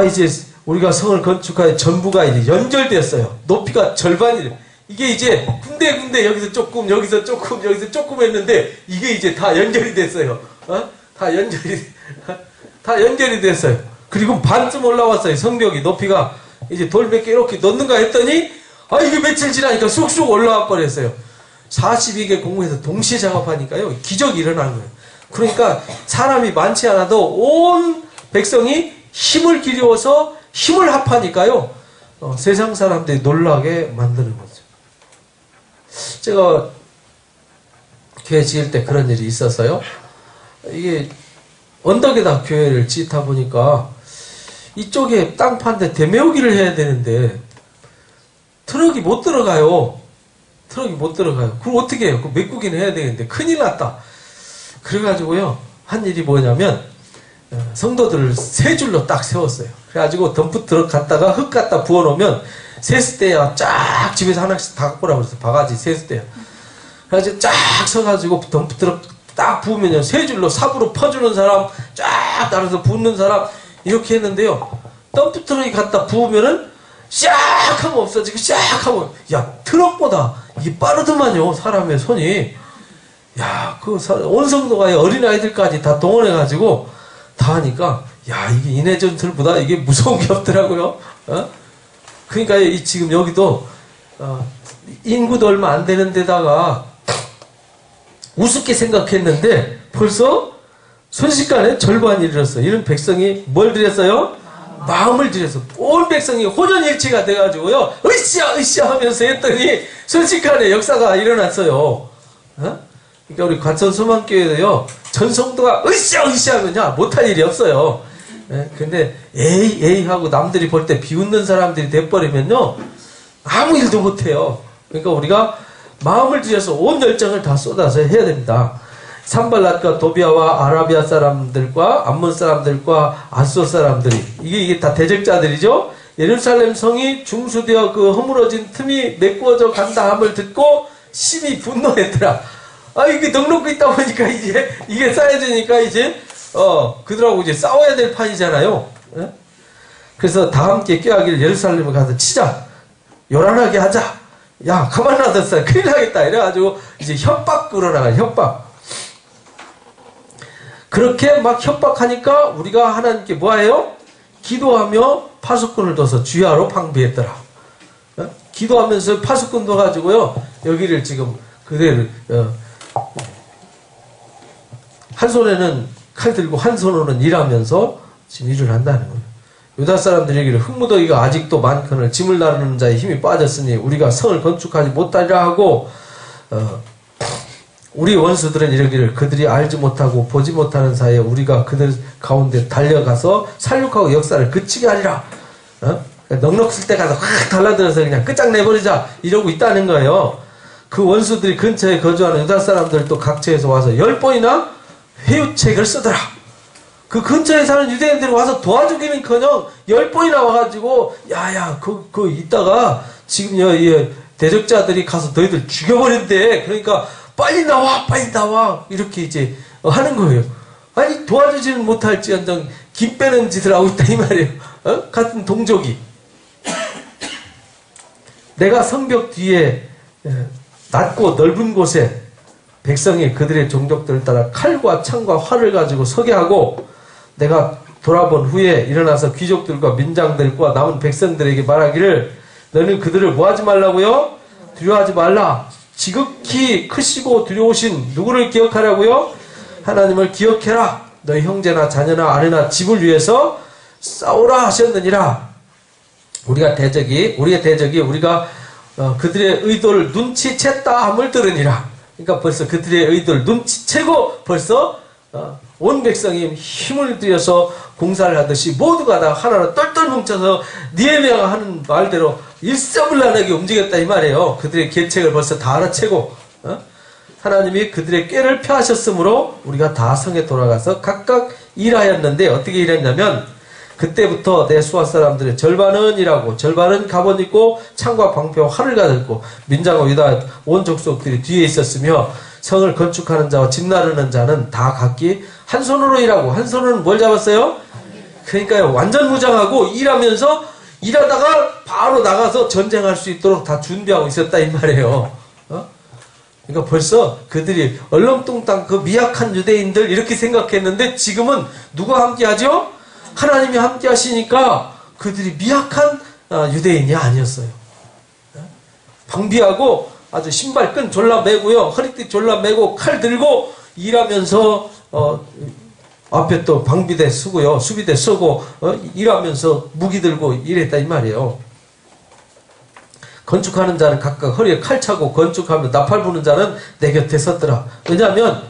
A: 이제 우리가 성을 건축하여 전부가 이제 연결됐어요. 높이가 절반이래요. 이게 이제 군데 여기서 조금 여기서 조금 했는데 이게 이제 다 연결이 됐어요. 다 연결이 됐어요. 그리고 반쯤 올라왔어요. 성벽이 높이가 이제 돌 몇 개 이렇게 넣는가 했더니 이게 며칠 지나니까 쑥쑥 올라와 버렸어요. 42개 공무에서 동시에 작업하니까요 기적이 일어나는 거예요. 그러니까 사람이 많지 않아도 온 백성이 힘을 기울여서 힘을 합하니까요 세상 사람들이 놀라게 만드는 거죠. 제가 교회 지을 때 그런 일이 있었어요. 이게 언덕에다 교회를 짓다 보니까 이쪽에 땅 파는데 대메우기를 해야 되는데 트럭이 못 들어가요. 그럼 어떻게 해요? 메꾸기는 해야 되겠는데 큰일 났다. 그래가지고요 한 일이 뭐냐면 성도들을 세 줄로 딱 세웠어요. 그래가지고 덤프트럭 갔다가 흙 갖다 부어놓으면 세수대야 쫙 집에서 하나씩 다 갖고 오라고 그래서 바가지 세수대야. 그래가지고 쫙 서가지고 덤프트럭 딱 부으면요 세 줄로 삽으로 퍼주는 사람 쫙 따라서 붓는 사람 이렇게 했는데요 덤프트럭이 갖다 부으면은 샥 하면 없어지고 샥 하면 야 트럭보다 이게 빠르더만요 사람의 손이. 야 그 온 성도가 어린아이들까지 다 동원해가지고 다 하니까 야 이게 인해전술보다 이게 무서운 게 없더라고요. 그러니까 지금 여기도 인구도 얼마 안 되는 데다가 우습게 생각했는데 벌써 순식간에 절반이 이르렀어요. 이런 백성이 뭘 드렸어요? 마음을 들여서 온 백성이 혼연일치가 돼가지고요 으쌰 하면서 했더니 순식간에 역사가 일어났어요. 그러니까 우리 과천 소망교회도요, 전 성도가 으쌰으쌰 하면요, 못할 일이 없어요. 예, 근데 에이 에이 하고 남들이 볼 때 비웃는 사람들이 돼버리면요, 아무 일도 못해요. 그러니까 우리가 마음을 들여서 온 열정을 다 쏟아서 해야 됩니다. 산발랏과 도비아와 아라비아 사람들과 암몬 사람들과 아수르 사람들이, 이게 다 대적자들이죠. 예루살렘 성이 중수되어 그 허물어진 틈이 메꾸어져 간다 함을 듣고 심히 분노했더라. 아, 이게 넉넉히 있다 보니까 이제 이게 쌓여지니까 이제 그들하고 이제 싸워야 될 판이잖아요. 예? 그래서 다 함께 꾀하기를 예루살렘에 가서 치자, 요란하게 하자, 야 가만 놔뒀어 큰일 나겠다 이래가지고 이제 협박 끌어나가요. 협박. 그렇게 막 협박하니까 우리가 하나님께 뭐해요? 기도하며 파수꾼을 둬서 주야로 방비했더라. 어? 기도하면서 파수꾼 둬가지고요, 여기를 지금 그대로 한 손에는 칼 들고 한 손으로는 일하면서 지금 일을 한다는 거예요. 유다 사람들이 얘기를, 흙무더기가 아직도 많거늘 짐을 나르는 자의 힘이 빠졌으니 우리가 성을 건축하지 못하리라 하고, 우리 원수들은 이러기를, 그들이 알지 못하고 보지 못하는 사이에 우리가 그들 가운데 달려가서 살육하고 역사를 그치게 하리라. 넉넉 쓸 때 가서 확 달라들어서 그냥 끝장내버리자 이러고 있다는 거예요. 그 원수들이 근처에 거주하는 유다 사람들도 각처에서 와서 10번이나 회유책을 쓰더라. 그 근처에 사는 유대인들이 와서 도와주기는커녕 10번이나 와가지고, 야야 그 이따가 지금 대적자들이 가서 너희들 죽여버린대. 그러니까 빨리 나와 이렇게 이제 하는 거예요. 아니 도와주지는 못할지언정 김 빼는 짓을 하고 있다 이 말이에요. 같은 동족이. 내가 성벽 뒤에 낮고 넓은 곳에 백성이 그들의 종족들을 따라 칼과 창과 활을 가지고 서게 하고, 내가 돌아본 후에 일어나서 귀족들과 민장들과 남은 백성들에게 말하기를, 너는 그들을 뭐하지 말라고요? 두려워하지 말라. 지극히 크시고 두려우신 누구를 기억하라고요? 하나님을 기억해라. 너희 형제나 자녀나 아내나 집을 위해서 싸우라 하셨느니라. 우리의 대적이 우리가 그들의 의도를 눈치챘다 함을 들으니라. 그러니까 벌써 그들의 의도를 눈치채고 벌써 온 백성이 힘을 들여서 공사를 하듯이 모두가 다 하나로 똘똘 뭉쳐서 니에미아가 하는 말대로 일사불란하게 움직였다 이 말이에요. 그들의 계책을 벌써 다 알아채고, 하나님이 그들의 꾀를 펴하셨으므로 우리가 다 성에 돌아가서 각각 일하였는데, 어떻게 일했냐면, 그때부터 내 수하 사람들의 절반은 일하고 절반은 갑옷 입고 창과 방패와 활을 가졌고, 민장과 유다 온 족속들이 뒤에 있었으며, 성을 건축하는 자와 집 나르는 자는 다 각기 한 손으로 일하고, 한 손으로는 뭘 잡았어요? 그러니까요, 완전 무장하고 일하다가 바로 나가서 전쟁할 수 있도록 다 준비하고 있었다 이 말이에요. 그러니까 벌써 그들이 얼렁뚱땅 그 미약한 유대인들 이렇게 생각했는데, 지금은 누가 함께하죠? 하나님이 함께 하시니까 그들이 미약한 유대인이 아니었어요. 방비하고 아주 신발끈 졸라매고요, 허리띠 졸라매고 칼 들고 일하면서 앞에 또 방비대 쓰고요, 수비대 쓰고 일하면서 무기 들고 일했다 이 말이에요. 건축하는 자는 각각 허리에 칼 차고 건축하며 나팔 부는 자는 내 곁에 섰더라. 왜냐하면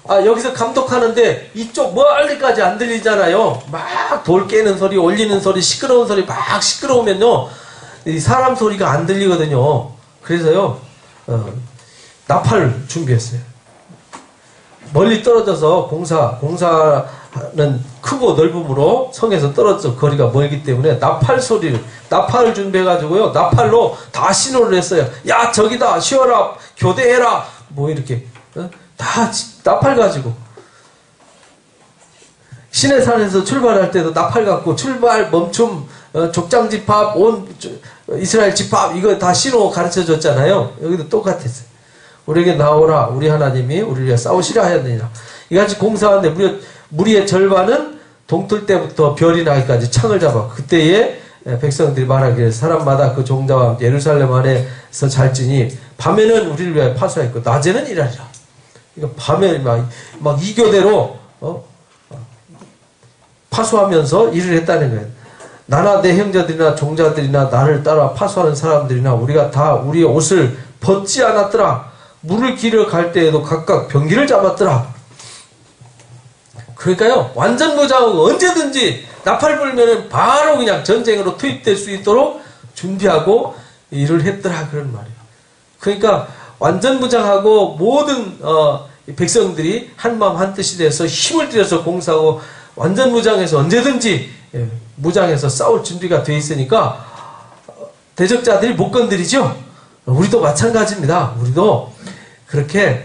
A: 여기서 감독하는데 이쪽 멀리까지 안 들리잖아요. 막 돌 깨는 소리, 올리는 소리, 시끄러운 소리 막 시끄러우면요, 이 사람 소리가 안 들리거든요. 그래서요, 나팔 준비했어요. 멀리 떨어져서 공사는 크고 넓음으로 성에서 떨어져 거리가 멀기 때문에 나팔을 준비해가지고요, 나팔로 다 신호를 했어요. 야 저기다 쉬어라, 교대해라, 뭐 이렇게 다 나팔 가지고. 시내산에서 출발할 때도 나팔 갖고 출발, 멈춤, 족장 집합, 온 이스라엘 집합, 이거 다 신호 가르쳐 줬잖아요. 여기도 똑같았어요. 우리에게 나오라, 우리 하나님이 우리를 위해 싸우시라 하였느니라. 이같이 공사하는데 무리의 절반은 동틀 때부터 별이 나기까지 창을 잡아 그때에 백성들이 말하기를, 사람마다 그 종자와 예루살렘 안에서 잘지니 밤에는 우리를 위하여 파수하였고 낮에는 일하리라. 그러니까 밤에 막 이교대로 파수하면서 일을 했다는 거예요. 나나 내 형제들이나 종자들이나 나를 따라 파수하는 사람들이나 우리가 다 우리의 옷을 벗지 않았더라. 물을 기르러 갈 때에도 각각 병기를 잡았더라. 그러니까요, 완전 무장하고 언제든지 나팔 불면은 바로 그냥 전쟁으로 투입될 수 있도록 준비하고 일을 했더라. 그런 말이에요. 그러니까 완전 무장하고 모든 백성들이 한마음 한뜻이 돼서 힘을 들여서 공사하고 완전 무장해서 언제든지 무장해서 싸울 준비가 돼 있으니까 대적자들이 못 건드리죠. 우리도 마찬가지입니다. 우리도 그렇게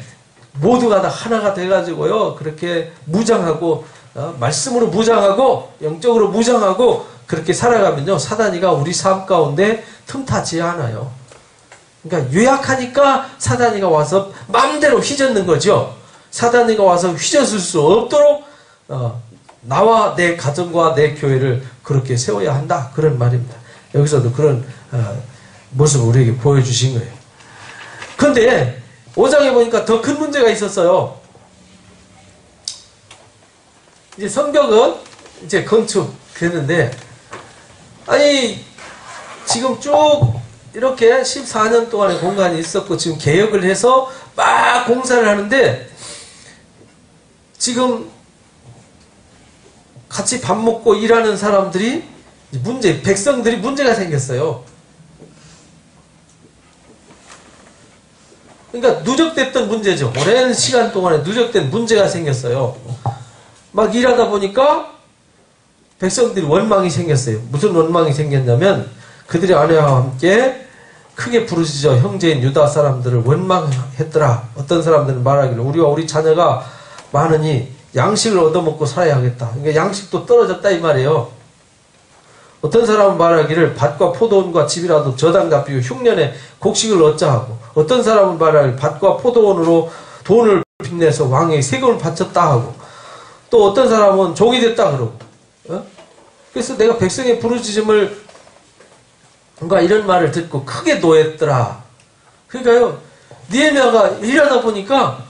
A: 모두가 다 하나가 돼가지고요, 그렇게 무장하고 말씀으로 무장하고 영적으로 무장하고 그렇게 살아가면요, 사단이가 우리 삶 가운데 틈타지 않아요. 그러니까 유약하니까 사단이가 와서 마음대로 휘젓는 거죠. 사단이가 와서 휘젓을 수 없도록 나와 내 가정과 내 교회를 그렇게 세워야 한다. 그런 말입니다. 여기서도 그런 모습을 우리에게 보여주신 거예요. 그런데 5장에 보니까 더 큰 문제가 있었어요. 이제 성벽은 이제 건축됐는데, 아니 지금 쭉 이렇게 14년 동안의 공간이 있었고 지금 개혁을 해서 막 공사를 하는데, 지금 같이 밥 먹고 일하는 사람들이 백성들이 문제가 생겼어요. 그러니까 누적됐던 문제죠. 오랜 시간 동안에 누적된 문제가 생겼어요. 막 일하다 보니까 백성들이 원망이 생겼어요. 무슨 원망이 생겼냐면, 그들의 아내와 함께 크게 부르짖어 형제인 유다 사람들을 원망했더라. 어떤 사람들은 말하기를 우리와 우리 자녀가 많으니 양식을 얻어먹고 살아야 하겠다. 그러니까 양식도 떨어졌다 이 말이에요. 어떤 사람은 말하기를 밭과 포도원과 집이라도 저당 갚이고 흉년에 곡식을 얻자 하고, 어떤 사람은 말하기를 밭과 포도원으로 돈을 빚내서 왕에게 세금을 바쳤다 하고, 또 어떤 사람은 종이 됐다 그러고. 그래서 내가 백성의 부르짖음을 뭔가 이런 말을 듣고 크게 노했더라. 그러니까요, 느헤미야가 일하다 보니까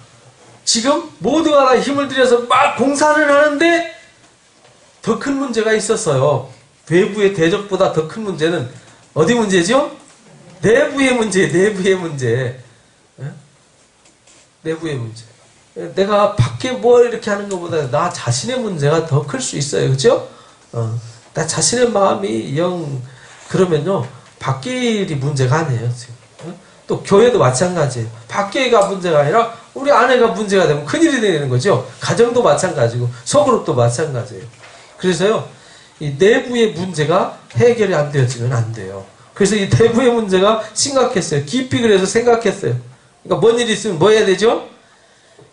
A: 지금 모두가 다 힘을 들여서 막 공사를 하는데 더 큰 문제가 있었어요. 외부의 대적보다 더 큰 문제는 어디 문제죠? 내부의 문제, 내부의 문제. 내부의 문제. 내가 밖에 뭘 이렇게 하는 것보다 나 자신의 문제가 더 클 수 있어요. 그죠? 나 자신의 마음이 그러면요, 밖의 일이 문제가 아니에요. 지금. 또 교회도 마찬가지예요. 밖에가 문제가 아니라 우리 안에가 문제가 되면 큰일이 되는 거죠. 가정도 마찬가지고 소그룹도 마찬가지예요. 그래서요, 이 내부의 문제가 해결이 안 되어지면 안 돼요. 그래서 이 내부의 문제가 심각했어요. 깊이 그래서 생각했어요. 그러니까 뭔 일이 있으면 뭐 해야 되죠?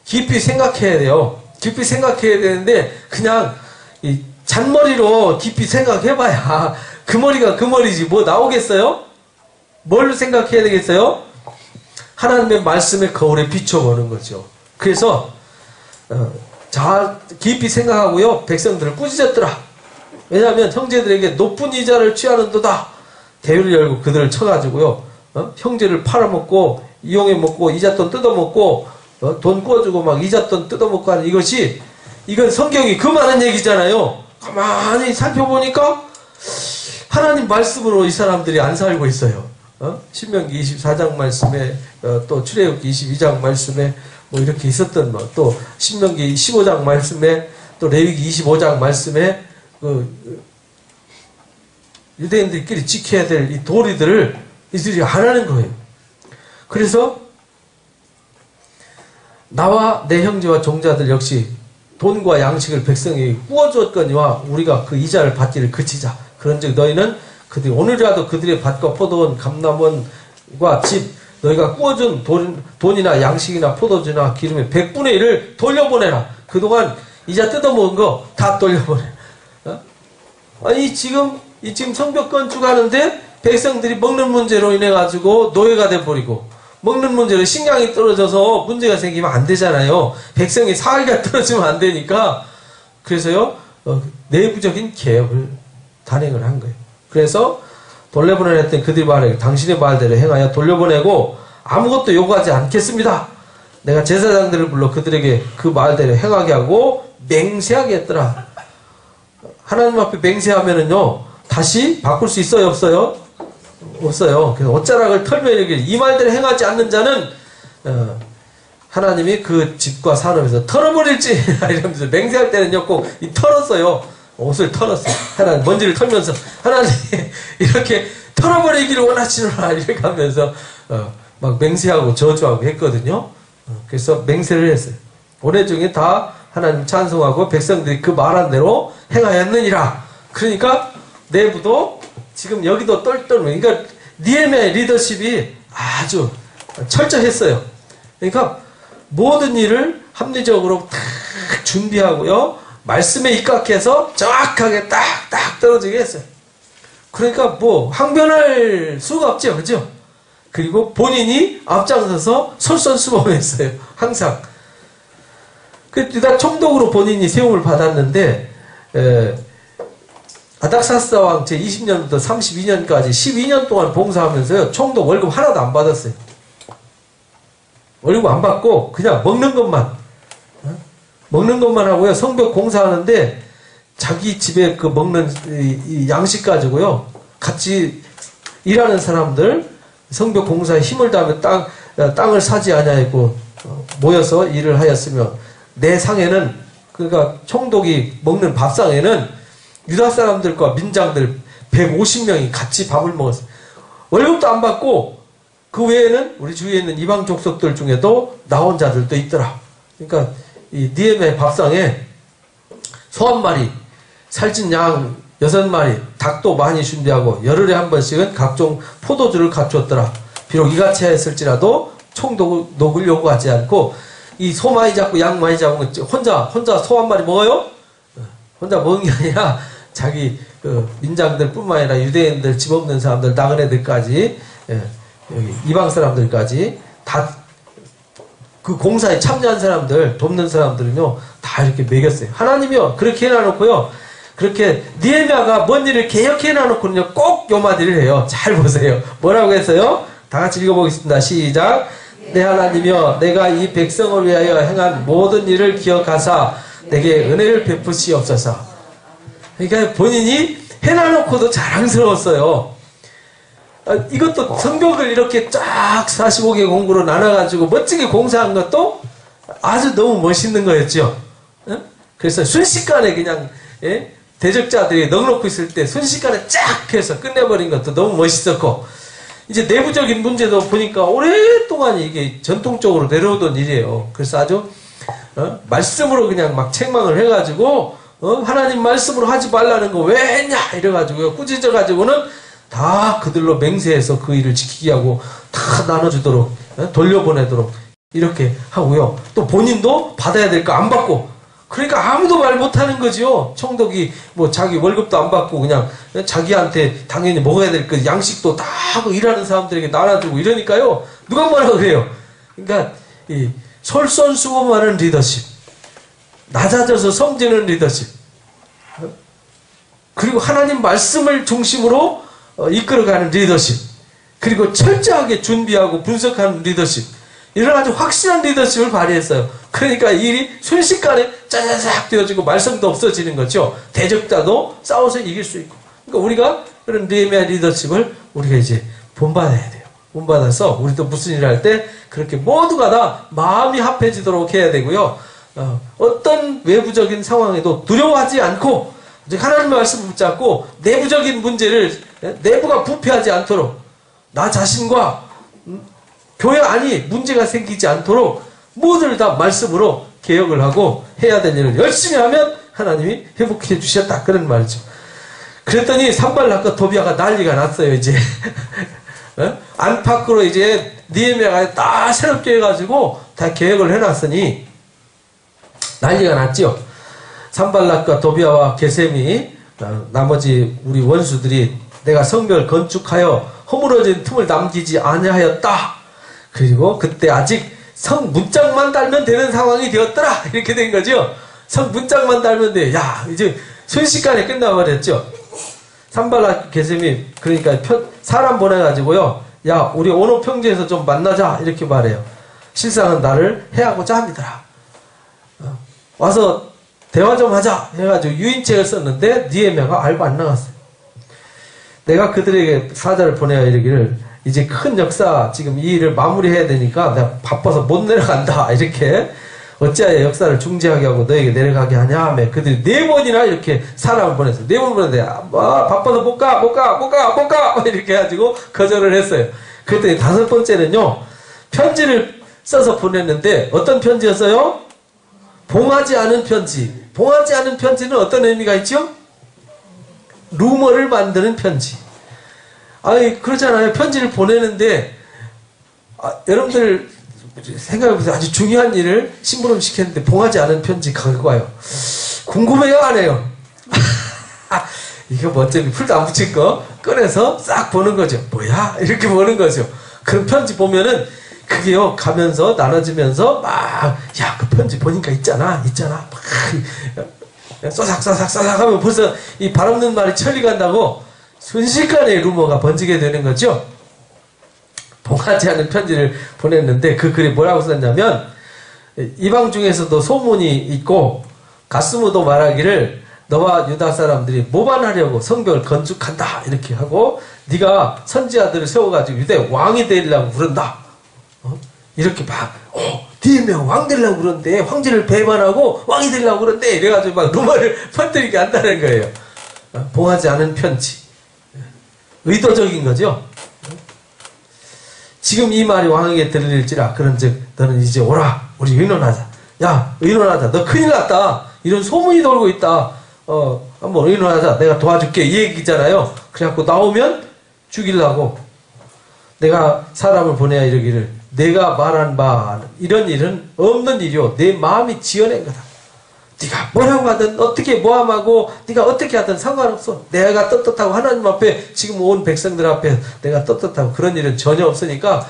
A: 깊이 생각해야 돼요. 깊이 생각해야 되는데 그냥 이 잔머리로 깊이 생각해봐야 그 머리가 그 머리지 뭐 나오겠어요? 뭘 생각해야 되겠어요? 하나님의 말씀의 거울에 비춰보는 거죠. 그래서 깊이 생각하고요, 백성들을 꾸짖었더라. 왜냐하면 형제들에게 높은 이자를 취하는도다. 대유를 열고 그들을 쳐가지고요, 형제를 팔아먹고 이용해먹고 이잣돈 뜯어먹고 돈 구워주고 막 이잣돈 뜯어먹고 하는 이건 성경이 그 많은 얘기잖아요. 가만히 살펴보니까 하나님 말씀으로 이 사람들이 안 살고 있어요. 신명기 24장 말씀에 또 출애굽기 22장 말씀에 뭐 이렇게 있었던 또 신명기 15장 말씀에 또 레위기 25장 말씀에 유대인들끼리 지켜야 될 이 도리들을 이들이 안 하는 거예요. 그래서 나와 내 형제와 종자들 역시 돈과 양식을 백성에게 구워주었거니와 우리가 그 이자를 받기를 그치자. 그런즉 너희는 오늘이라도 그들의 밭과 포도원, 감람원과 집, 너희가 구워준 돈이나 양식이나 포도주나 기름의 100분의 1을 돌려보내라. 그동안 이자 뜯어먹은 거 다 돌려보내. 아니 지금 성벽 건축하는데 백성들이 먹는 문제로 인해 가지고 노예가 돼버리고, 먹는 문제로 식량이 떨어져서 문제가 생기면 안 되잖아요. 백성이 사기가 떨어지면 안 되니까. 그래서요, 내부적인 개혁을 단행을 한 거예요. 그래서 돌려보내라 했더니 그들이 말해 당신의 말대로 행하여 돌려보내고 아무것도 요구하지 않겠습니다. 내가 제사장들을 불러 그들에게 그 말대로 행하게 하고 맹세하게 했더라. 하나님 앞에 맹세하면은요, 다시 바꿀 수 있어요, 없어요? 없어요. 그래서 옷자락을 털며 이르기를 이 말대로 행하지 않는 자는 하나님이 그 집과 산업에서 털어버릴지 이러면서 맹세할 때는요 꼭 털었어요. 옷을 털었어요. 하나님 먼지를 털면서 하나님 이렇게 털어버리기를 원하시노라 이렇게 하면서 막 맹세하고 저주하고 했거든요. 그래서 맹세를 했어요. 올해 중에 다 하나님 찬송하고 백성들이 그 말한 대로 행하였느니라. 그러니까 내부도 지금 여기도 똘똘. 그러니까 니에미아의 리더십이 아주 철저했어요. 그러니까 모든 일을 합리적으로 딱 준비하고요. 말씀에 입각해서 정확하게 딱딱 떨어지게 했어요. 그러니까 뭐 항변할 수가 없죠. 그죠? 그리고 본인이 앞장서서 솔선수범했어요. 항상. 그러다 총독으로 본인이 세움을 받았는데 아닥사스다 왕 제20년부터 32년까지 12년 동안 봉사하면서요. 총독 월급 하나도 안 받았어요. 월급 안 받고 그냥 먹는 것만 하고요. 성벽 공사하는데 자기 집에 그 먹는 이 양식 가지고요. 같이 일하는 사람들 성벽 공사에 힘을 다하며 땅을 사지 아니하고 모여서 일을 하였으며 내 상에는 그러니까 총독이 먹는 밥상에는 유다 사람들과 민장들 150명이 같이 밥을 먹었어요. 월급도 안 받고 그 외에는 우리 주위에 있는 이방 족속들 중에도 나온 자들도 있더라. 그러니까 이 니에미아의 밥상에 소 한 마리, 살찐 양 6마리, 닭도 많이 준비하고 열흘에 한 번씩은 각종 포도주를 갖추었더라. 비록 이같이 했을지라도 총독을 요구하지 않고 이 소 많이 잡고 양 많이 잡으면 혼자 소 한 마리 먹어요? 혼자 먹은 게 아니라 자기 그 민장들 뿐만 아니라 유대인들, 집 없는 사람들, 나그네들까지 여기 이방 사람들까지 다 그 공사에 참여한 사람들, 돕는 사람들은요 다 이렇게 먹였어요. 하나님이요 그렇게 해놔놓고요. 그렇게 니에미아가 뭔 일을 개혁해 놔놓고는요 꼭 요 마디를 해요. 잘 보세요. 뭐라고 했어요? 다 같이 읽어보겠습니다. 시작. 내 하나님이여 내가 이 백성을 위하여 행한 모든 일을 기억하사 내게 은혜를 베푸시옵소서. 그러니까 본인이 해놔놓고도 자랑스러웠어요. 이것도 성벽을 이렇게 쫙 45개 공구로 나눠가지고 멋지게 공사한 것도 아주 너무 멋있는 거였죠. 그래서 순식간에 그냥 대적자들이 넉넉히 있을 때 순식간에 쫙 해서 끝내버린 것도 너무 멋있었고 이제 내부적인 문제도 보니까 오랫동안 이게 전통적으로 내려오던 일이에요. 그래서 아주 말씀으로 그냥 막 책망을 해가지고 하나님 말씀으로 하지 말라는 거 왜 했냐 이래가지고요 꾸짖어가지고는 다 그들로 맹세해서 그 일을 지키게 하고 다 나눠주도록 돌려보내도록 이렇게 하고요. 또 본인도 받아야 될 거 안 받고 그러니까 아무도 말 못하는 거지요. 총독이 뭐 자기 월급도 안 받고 그냥 자기한테 당연히 먹어야 될 그 양식도 다 하고 일하는 사람들에게 나눠주고 이러니까요. 누가 뭐라 그래요. 그러니까 이 솔선수범하는 리더십, 낮아져서 섬기는 리더십, 그리고 하나님 말씀을 중심으로 이끌어가는 리더십, 그리고 철저하게 준비하고 분석하는 리더십, 이런 아주 확실한 리더십을 발휘했어요. 그러니까 일이 순식간에 짜자작 되어지고 말썽도 없어지는 거죠. 대적자도 싸워서 이길 수 있고. 그러니까 우리가 그런 니에미아 리더십을 우리가 이제 본받아야 돼요. 본받아서 우리도 무슨 일을 할 때 그렇게 모두가 다 마음이 합해지도록 해야 되고요. 어떤 외부적인 상황에도 두려워하지 않고 하나님의 말씀을 붙잡고 내부적인 문제를 내부가 부패하지 않도록 나 자신과 교회 안이 문제가 생기지 않도록 모두를 다 말씀으로 개혁을 하고 해야 될 일을 열심히 하면 하나님이 회복해 주셨다 그런 말이죠. 그랬더니 산발락과 도비아가 난리가 났어요. 이제 안팎으로 이제 니에미아가 다 새롭게 해가지고 다 개혁을 해놨으니 난리가 났죠. 산발락과 도비아와 게셈이 나머지 우리 원수들이 내가 성벽을 건축하여 허물어진 틈을 남기지 아니하였다. 그리고 그때 아직 성 문짝만 달면 되는 상황이 되었더라. 이렇게 된 거죠. 성 문짝만 달면 돼. 야 이제 순식간에 끝나버렸죠. 산발락 게셈이 그러니까 사람 보내가지고요. 야 우리 오노 평지에서 좀 만나자 이렇게 말해요. 실상은 나를 해하고자 합니다. 와서 대화 좀 하자 해가지고 유인책을 썼는데 니에미아가 알고 안 나갔어요. 내가 그들에게 사자를 보내어 이르기를 이제 큰 역사 지금 이 일을 마무리해야 되니까 내가 바빠서 못 내려간다 이렇게 어찌하여 역사를 중지하게 하고 너에게 내려가게 하냐 하며 그들이 4번이나 이렇게 사람을 보냈어요. 4번 보냈는데 바빠서 못 가 이렇게 해가지고 거절을 했어요. 그랬더니 5번째는요 편지를 써서 보냈는데 어떤 편지였어요? 봉하지 않은 편지. 봉하지 않은 편지는 어떤 의미가 있죠? 루머를 만드는 편지. 아니 그렇잖아요. 편지를 보내는데 여러분들 생각해보세요. 아주 중요한 일을 심부름 시켰는데 봉하지 않은 편지 갖고 와요. 궁금해요 안 해요? 이거 뭐 어차피 풀도 안 붙일 거 꺼내서 싹 보는 거죠. 뭐야? 이렇게 보는 거죠. 그럼 편지 보면은 그게요 가면서 나눠지면서 막 야 그 편지 보니까 있잖아 막 쏘삭 하면 벌써 이 바람는 말이 천리 간다고 순식간에 루머가 번지게 되는 거죠. 봉하지 않은 편지를 보냈는데 그 글이 뭐라고 썼냐면 이방 중에서도 소문이 있고 가스무도 말하기를 너와 유다 사람들이 모반하려고 성벽을 건축한다 이렇게 하고 네가 선지자들을 세워가지고 유대 왕이 되려고 그런다 이렇게 막 뒤에면 왕 되려고 그러는데 황제를 배반하고 왕이 되려고 그러는데 이래가지고 막 루머를 퍼뜨리게 한다는 거예요. 봉하지 않은 편지 의도적인 거죠. 지금 이 말이 왕에게 들릴지라 그런즉 너는 이제 오라 우리 의논하자. 야 의논하자. 너 큰일 났다. 이런 소문이 돌고 있다. 한번 의논하자. 내가 도와줄게 이 얘기잖아요. 그래갖고 나오면 죽이려고 내가 사람을 보내야 이러기를 내가 말한 바 이런 일은 없는 일이요 내 마음이 지어낸 거다. 네가 뭐라고 하든 어떻게 모함하고 네가 어떻게 하든 상관없어. 내가 떳떳하고 하나님 앞에 지금 온 백성들 앞에 내가 떳떳하고 그런 일은 전혀 없으니까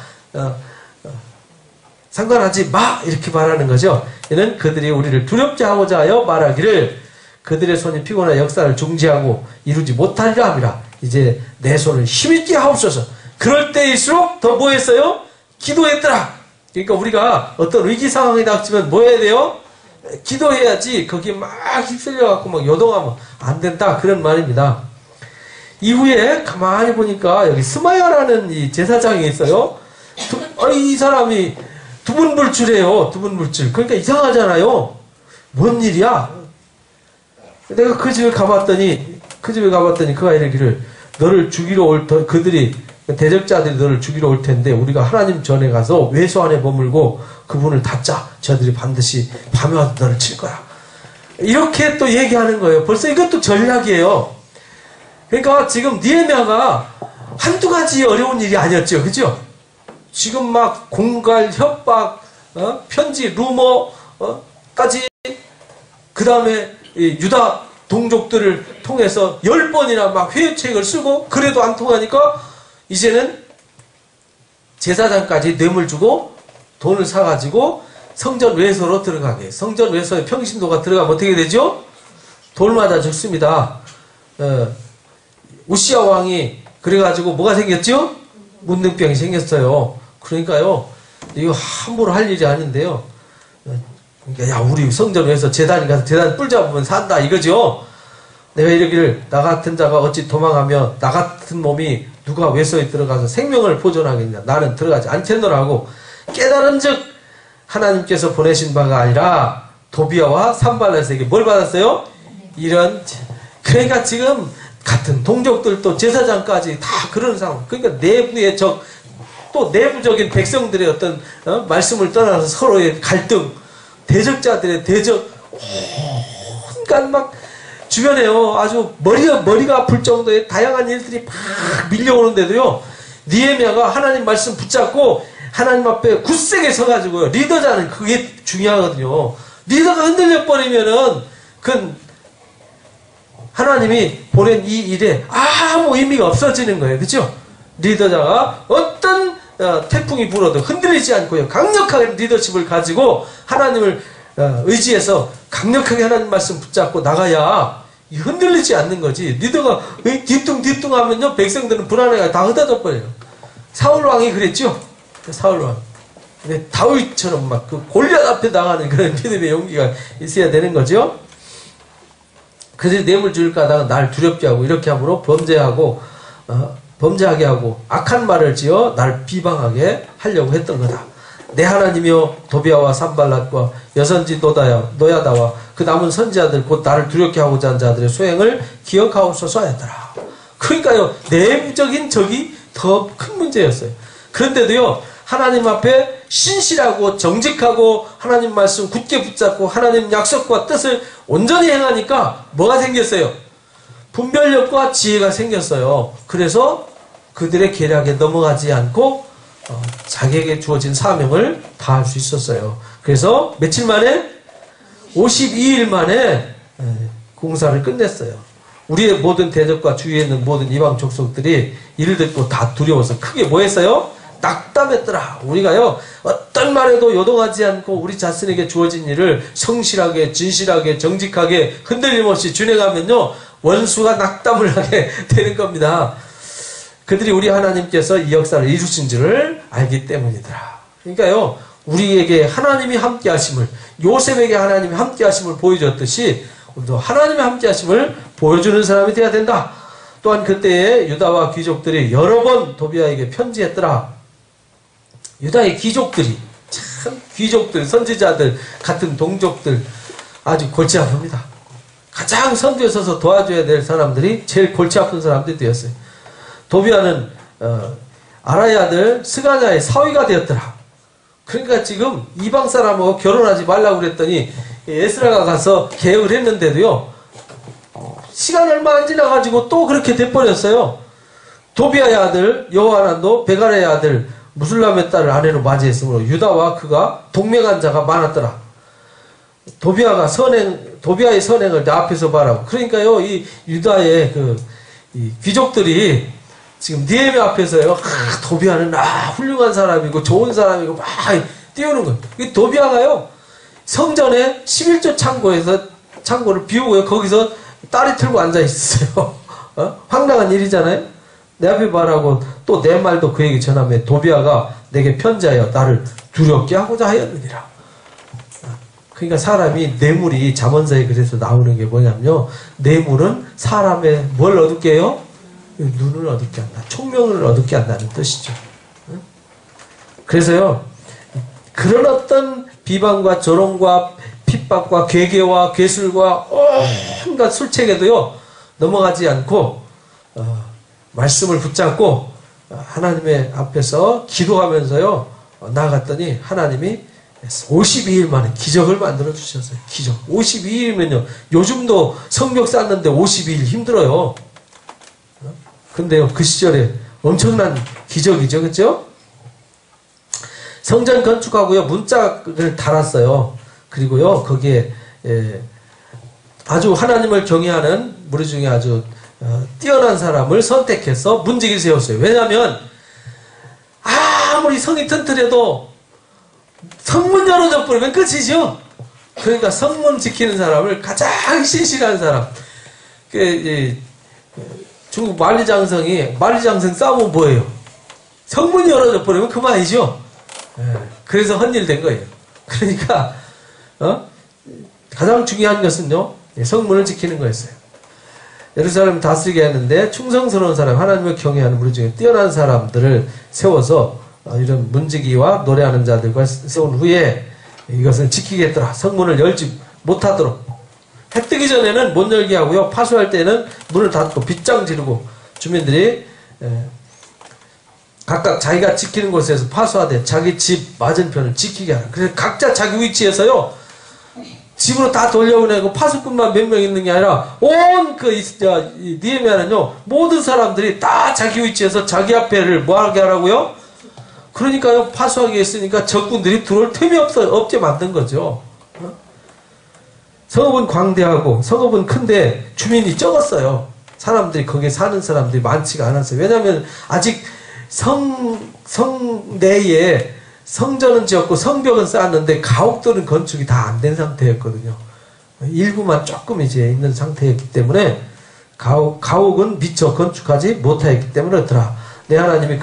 A: 상관하지 마 이렇게 말하는 거죠. 이는 그들이 우리를 두렵게 하고자 하여 말하기를 그들의 손이 피곤한 역사를 중지하고 이루지 못하리라 함이라. 이제 내 손을 힘있게 하옵소서. 그럴 때일수록 더 뭐 했어요? 기도했더라. 그러니까 우리가 어떤 위기 상황이 닥치면 뭐 해야 돼요? 기도해야지 거기에 막 휩쓸려갖고 막 요동하면 안 된다 그런 말입니다. 이후에 가만히 보니까 여기 스마야라는 이 제사장이 있어요. 이 사람이 두분불출이에요. 두분불출. 그러니까 이상하잖아요. 뭔 일이야? 내가 그 집에 가봤더니 그가 이르기를 너를 죽이러 올 그들이 대적자들이 너를 죽이러 올 텐데 우리가 하나님 전에 가서 외소 안에 머물고 그분을 닫자. 저들이 반드시 밤에 와서 너를 칠 거야. 이렇게 또 얘기하는 거예요. 벌써 이것도 전략이에요. 그러니까 지금 느헤미야가 한두 가지 어려운 일이 아니었죠. 그죠? 지금 막 공갈, 협박, 편지, 루머까지 그 다음에 유다 동족들을 통해서 10번이나 막 회유책을 쓰고 그래도 안 통하니까 이제는 제사장까지 뇌물 주고 돈을 사가지고 성전 외소로 들어가게. 성전 외소에 평신도가 들어가면 어떻게 되죠? 돌 맞아 죽습니다. 우시야 왕이 그래가지고 뭐가 생겼죠? 문둥병이 생겼어요. 그러니까요, 이거 함부로 할 일이 아닌데요. 그러니까 야 우리 성전 외소 제단이 가서 제단 뿔 잡으면 산다 이거죠. 내가 이러기를 나 같은 자가 어찌 도망하며 나 같은 몸이 누가 외소에 들어가서 생명을 보존하겠냐. 나는 들어가지 않겠노라고 깨달은즉 하나님께서 보내신 바가 아니라 도비아와 산발렛에게 뭘 받았어요? 이런. 그러니까 지금 같은 동족들도 제사장까지 다 그런 상황. 그러니까 내부의 또 내부적인 백성들의 어떤 말씀을 떠나서 서로의 갈등, 대적자들의 대적, 온갖 막 주변에요 아주 머리가 아플 정도의 다양한 일들이 막 밀려오는데도요 느헤미야가 하나님 말씀 붙잡고 하나님 앞에 굳세게 서가지고요. 리더자는 그게 중요하거든요. 리더가 흔들려 버리면은 그 하나님이 보낸 이 일에 아무 의미가 없어지는 거예요. 그렇죠? 리더자가 어떤 태풍이 불어도 흔들리지 않고요. 강력하게 리더십을 가지고 하나님을 의지해서 강력하게 하나님 말씀 붙잡고 나가야 흔들리지 않는 거지. 리더가 뒤뚱뒤뚱하면요 백성들은 불안해가 다 흩어져 버려요. 사울왕이 그랬죠. 사울왕. 근데 다윗처럼 막 그 골리앗 앞에 나가는 그런 믿음의 용기가 있어야 되는 거죠. 그들이 뇌물 줄까 하다가 날 두렵게 하고 이렇게 함으로 범죄하고 범죄하게 하고 악한 말을 지어 날 비방하게 하려고 했던 거다. 내 하나님이여 도비아와 산발랏과 여선지 노야다와 그 남은 선지자들 곧 나를 두렵게 하고자 한 자들의 소행을 기억하옵소서 하였더라. 그러니까요, 내부적인 적이 더 큰 문제였어요. 그런데도요, 하나님 앞에 신실하고 정직하고 하나님 말씀 굳게 붙잡고 하나님 약속과 뜻을 온전히 행하니까 뭐가 생겼어요? 분별력과 지혜가 생겼어요. 그래서 그들의 계략에 넘어가지 않고 자기에게 주어진 사명을 다할 수 있었어요. 그래서 며칠 만에 52일 만에 공사를 끝냈어요. 우리의 모든 대적과 주위에 있는 모든 이방 족속들이 이를 듣고 다 두려워서 크게 뭐 했어요? 낙담했더라. 우리가요, 어떤 말에도 요동하지 않고 우리 자신에게 주어진 일을 성실하게, 진실하게, 정직하게 흔들림 없이 준행하면요, 원수가 낙담을 하게 되는 겁니다. 그들이 우리 하나님께서 이 역사를 이루신 줄을 알기 때문이더라. 그러니까요, 우리에게 하나님이 함께 하심을, 요셉에게 하나님이 함께 하심을 보여줬듯이 우리도 하나님의 함께 하심을 보여주는 사람이 되어야 된다. 또한 그때에 유다와 귀족들이 여러 번 도비아에게 편지했더라. 유다의 귀족들이, 참 귀족들, 선지자들 같은 동족들 아주 골치 아픕니다. 가장 선두에 서서 도와줘야 될 사람들이 제일 골치 아픈 사람들이 되었어요. 도비아는 아라의 아들 스가냐의 사위가 되었더라. 그러니까 지금 이방 사람하고 결혼하지 말라고 그랬더니 에스라가 가서 개혁을 했는데도요, 시간 얼마 안 지나가지고 또 그렇게 돼버렸어요. 도비아의 아들 여호하난도 베갈의 아들 무술람의 딸을 아내로 맞이했으므로 유다와 그가 동맹한 자가 많았더라. 도비아의 선행을 내 앞에서 봐라. 그러니까요, 이 유다의 이 귀족들이 지금 니에미 앞에서요, 도비아는 훌륭한 사람이고 좋은 사람이고 막 띄우는 거예요. 이 도비아가요, 성전에 11조 창고를 비우고요, 거기서 딸이 틀고 앉아 있어요. 황당한 일이잖아요. 내 앞에 봐라고 또 내 말도 그에게 전하며 도비아가 내게 편지하여 나를 두렵게 하고자 하였느니라. 그러니까 사람이 뇌물이 잠언서에 그래서 나오는 게 뭐냐면요, 뇌물은 사람의 뭘 얻게 해요? 눈을 얻게 한다. 총명을 얻게 한다는 뜻이죠. 그래서요, 그런 어떤 비방과 조롱과 핍박과 괴계와 괴술과 온갖 술책에도요 넘어가지 않고 말씀을 붙잡고 하나님의 앞에서 기도하면서요 나아갔더니 하나님이 52일 만에 기적을 만들어 주셨어요. 기적. 52일이면요, 요즘도 성벽 쌓는데 52일 힘들어요. 근데요, 그 시절에 엄청난 기적이죠. 그죠? 성전 건축하고요, 문짝을 달았어요. 그리고요, 거기에 아주 하나님을 경외하는 무리 중에 아주 뛰어난 사람을 선택해서 문지기를 세웠어요. 왜냐하면 아무리 성이 튼튼해도 성문 열어져 버리면 끝이죠. 그러니까 성문 지키는 사람을 가장 신실한 사람. 중국 만리장성 싸움은 뭐예요? 성문이 열어져 버리면 그만이죠. 그래서 헌일된 거예요. 그러니까 가장 중요한 것은요, 성문을 지키는 거였어요. 예루살렘을 다스리게 했는데 충성스러운 사람, 하나님을 경외하는 무리 중에 뛰어난 사람들을 세워서 이런 문지기와 노래하는 자들과 세운 후에 이것을 지키겠더라. 성문을 열지 못하도록. 해 뜨기 전에는 못 열게 하고요, 파수할 때는 문을 닫고 빗장 지르고 주민들이 각각 자기가 지키는 곳에서 파수하되 자기 집 맞은편을 지키게 하라. 그래서 각자 자기 위치에서요 집으로 다 돌려보내고 파수꾼만 몇 명 있는 게 아니라 온 니에미아는요 모든 사람들이 다 자기 위치에서 자기 앞에를 뭐하게 하라고요? 그러니까요, 파수하게 했으니까 적군들이 들어올 틈이 없게 만든 거죠. 성읍은 광대하고 성읍은 큰데 주민이 적었어요. 사람들이 거기에 사는 사람들이 많지가 않았어요. 왜냐하면 아직 성 내에 성전은 지었고 성벽은 쌓았는데 가옥들은 건축이 다 안 된 상태였거든요. 일부만 조금 이제 있는 상태였기 때문에 가옥은 미처 건축하지 못하였기 때문에 그렇더라. 내 하나님이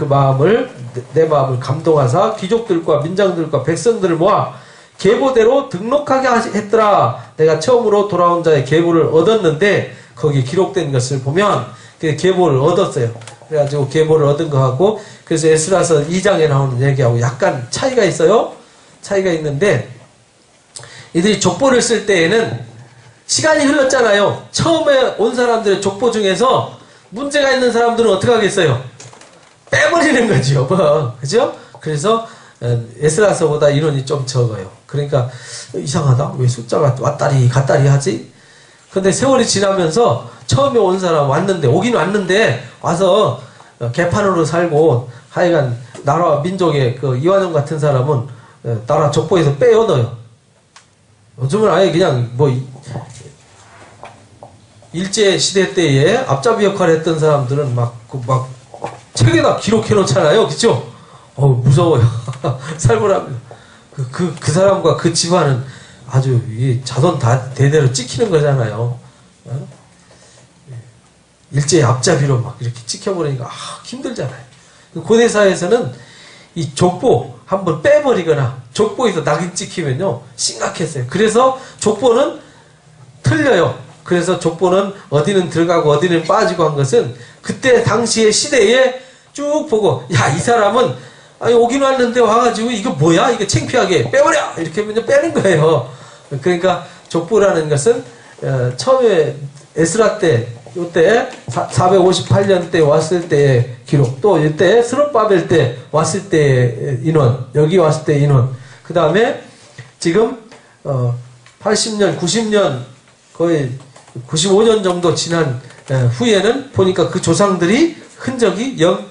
A: 내 마음을 감동하사 귀족들과 민장들과 백성들을 모아 계보대로 등록하게 했더라. 내가 처음으로 돌아온 자의 계보를 얻었는데 거기 기록된 것을 보면 그 계보를 얻었어요. 그래가지고 계보를 얻은 거하고, 그래서 에스라서 2장에 나오는 얘기하고 약간 차이가 있어요. 차이가 있는데, 이들이 족보를 쓸 때에는 시간이 흘렀잖아요. 처음에 온 사람들의 족보 중에서 문제가 있는 사람들은 어떻게 하겠어요? 빼버리는 거죠. 뭐. 그죠? 그래서 에스라서보다 인원이 좀 적어요. 그러니까 이상하다. 왜 숫자가 왔다리 갔다리 하지? 근데 세월이 지나면서 처음에 온 사람 왔는데, 오긴 왔는데 와서 개판으로 살고 하여간 나라와 민족의 그 이완용 같은 사람은 나라 족보에서 빼어넣어요. 요즘은 아예 그냥 뭐 일제 시대 때에 앞잡이 역할을 했던 사람들은 막 책에다 기록해 놓잖아요. 그쵸? 무서워요. 살벌합니다. 그 사람과 그 집안은 아주 이 자손 다 대대로 찍히는 거잖아요. 일제의 앞잡이로 막 이렇게 찍혀버리니까 힘들잖아요. 고대 사회에서는 이 족보 한번 빼버리거나 족보에서 낙인 찍히면요 심각했어요. 그래서 족보는 틀려요. 그래서 족보는 어디는 들어가고 어디는 빠지고 한 것은 그때 당시의 시대에 쭉 보고, 야, 이 사람은 아니 오긴 왔는데 와가지고 이거 뭐야? 이거 창피하게 빼버려! 이렇게 하면 빼는 거예요. 그러니까 족보라는 것은 처음에 에스라 때, 요때 458년 때 왔을 때의 기록, 또 이때 스룹바벨 때 왔을 때의 인원, 여기 왔을 때의 인원, 그 다음에 지금 80년, 90년, 거의 95년 정도 지난 후에는 보니까 그 조상들이 흔적이 영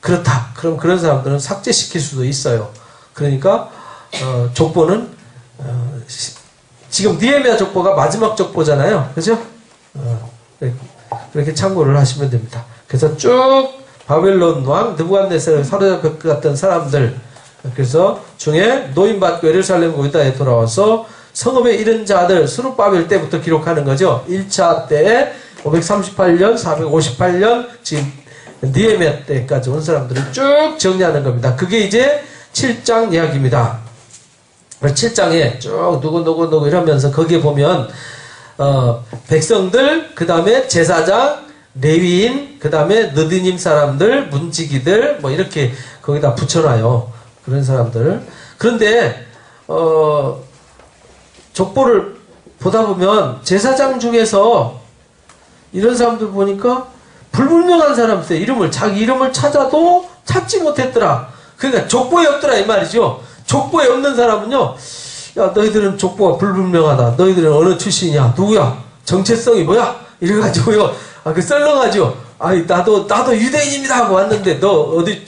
A: 그렇다. 그럼 그런 사람들은 삭제시킬 수도 있어요. 그러니까 족보는 지금 느헤미야 족보가 마지막 족보잖아요. 그죠? 그렇게 참고를 하시면 됩니다. 그래서 쭉 바벨론 왕 느부갓네살을 사로잡혔던 사람들, 그래서 중에 노임받고 예루살렘 유다에 돌아와서 성읍에 이른 자들 스룹바벨 때부터 기록하는 거죠. 1차 때 538년, 458년, 지금 느헤미야 때까지 온 사람들을 쭉 정리하는 겁니다. 그게 이제 7장 이야기입니다. 7장에 쭉 누구 이러면서 거기에 보면 백성들, 그 다음에 제사장, 레위인, 그 다음에 느디님 사람들, 문지기들 뭐 이렇게 거기다 붙여놔요. 그런 사람들. 그런데 족보를 보다 보면 제사장 중에서 이런 사람들 보니까 불분명한 사람 있어요. 자기 이름을 찾아도 찾지 못했더라. 그러니까 족보에 없더라 이 말이죠. 족보에 없는 사람은요, 야, 너희들은 족보가 불분명하다. 너희들은 어느 출신이야? 누구야? 정체성이 뭐야? 이래가지고요, 그 썰렁하죠. 아이, 나도 유대인입니다 하고 왔는데, 너 어디,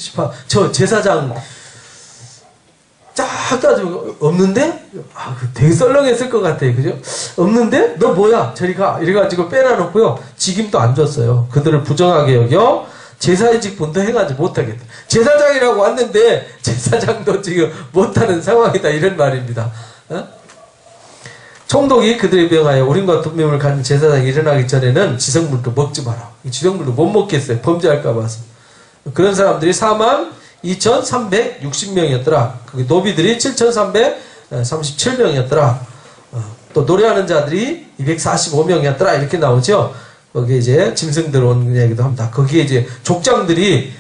A: 저 제사장, 쫙 따지고, 없는데? 되게 썰렁했을 것 같아요. 그죠? 없는데? 너 뭐야? 저리 가. 이래가지고 빼놔놓고요, 직임도 안 줬어요. 그들을 부정하게 여겨, 제사의 직분도 행하지 못하겠다. 제사장이라고 왔는데, 제사장도 지금 못하는 상황이다. 이런 말입니다. 총독이 그들에 명하여 우림과 둠밈을 가진 제사장이 일어나기 전에는 지성물도 먹지 마라. 지성물도 못 먹겠어요. 범죄할까 봐서. 그런 사람들이 42,360명이었더라. 노비들이 7,337명이었더라. 또 노래하는 자들이 245명이었더라. 이렇게 나오죠. 거기에 이제 짐승 들어온 얘기도 합니다. 거기에 이제 족장들이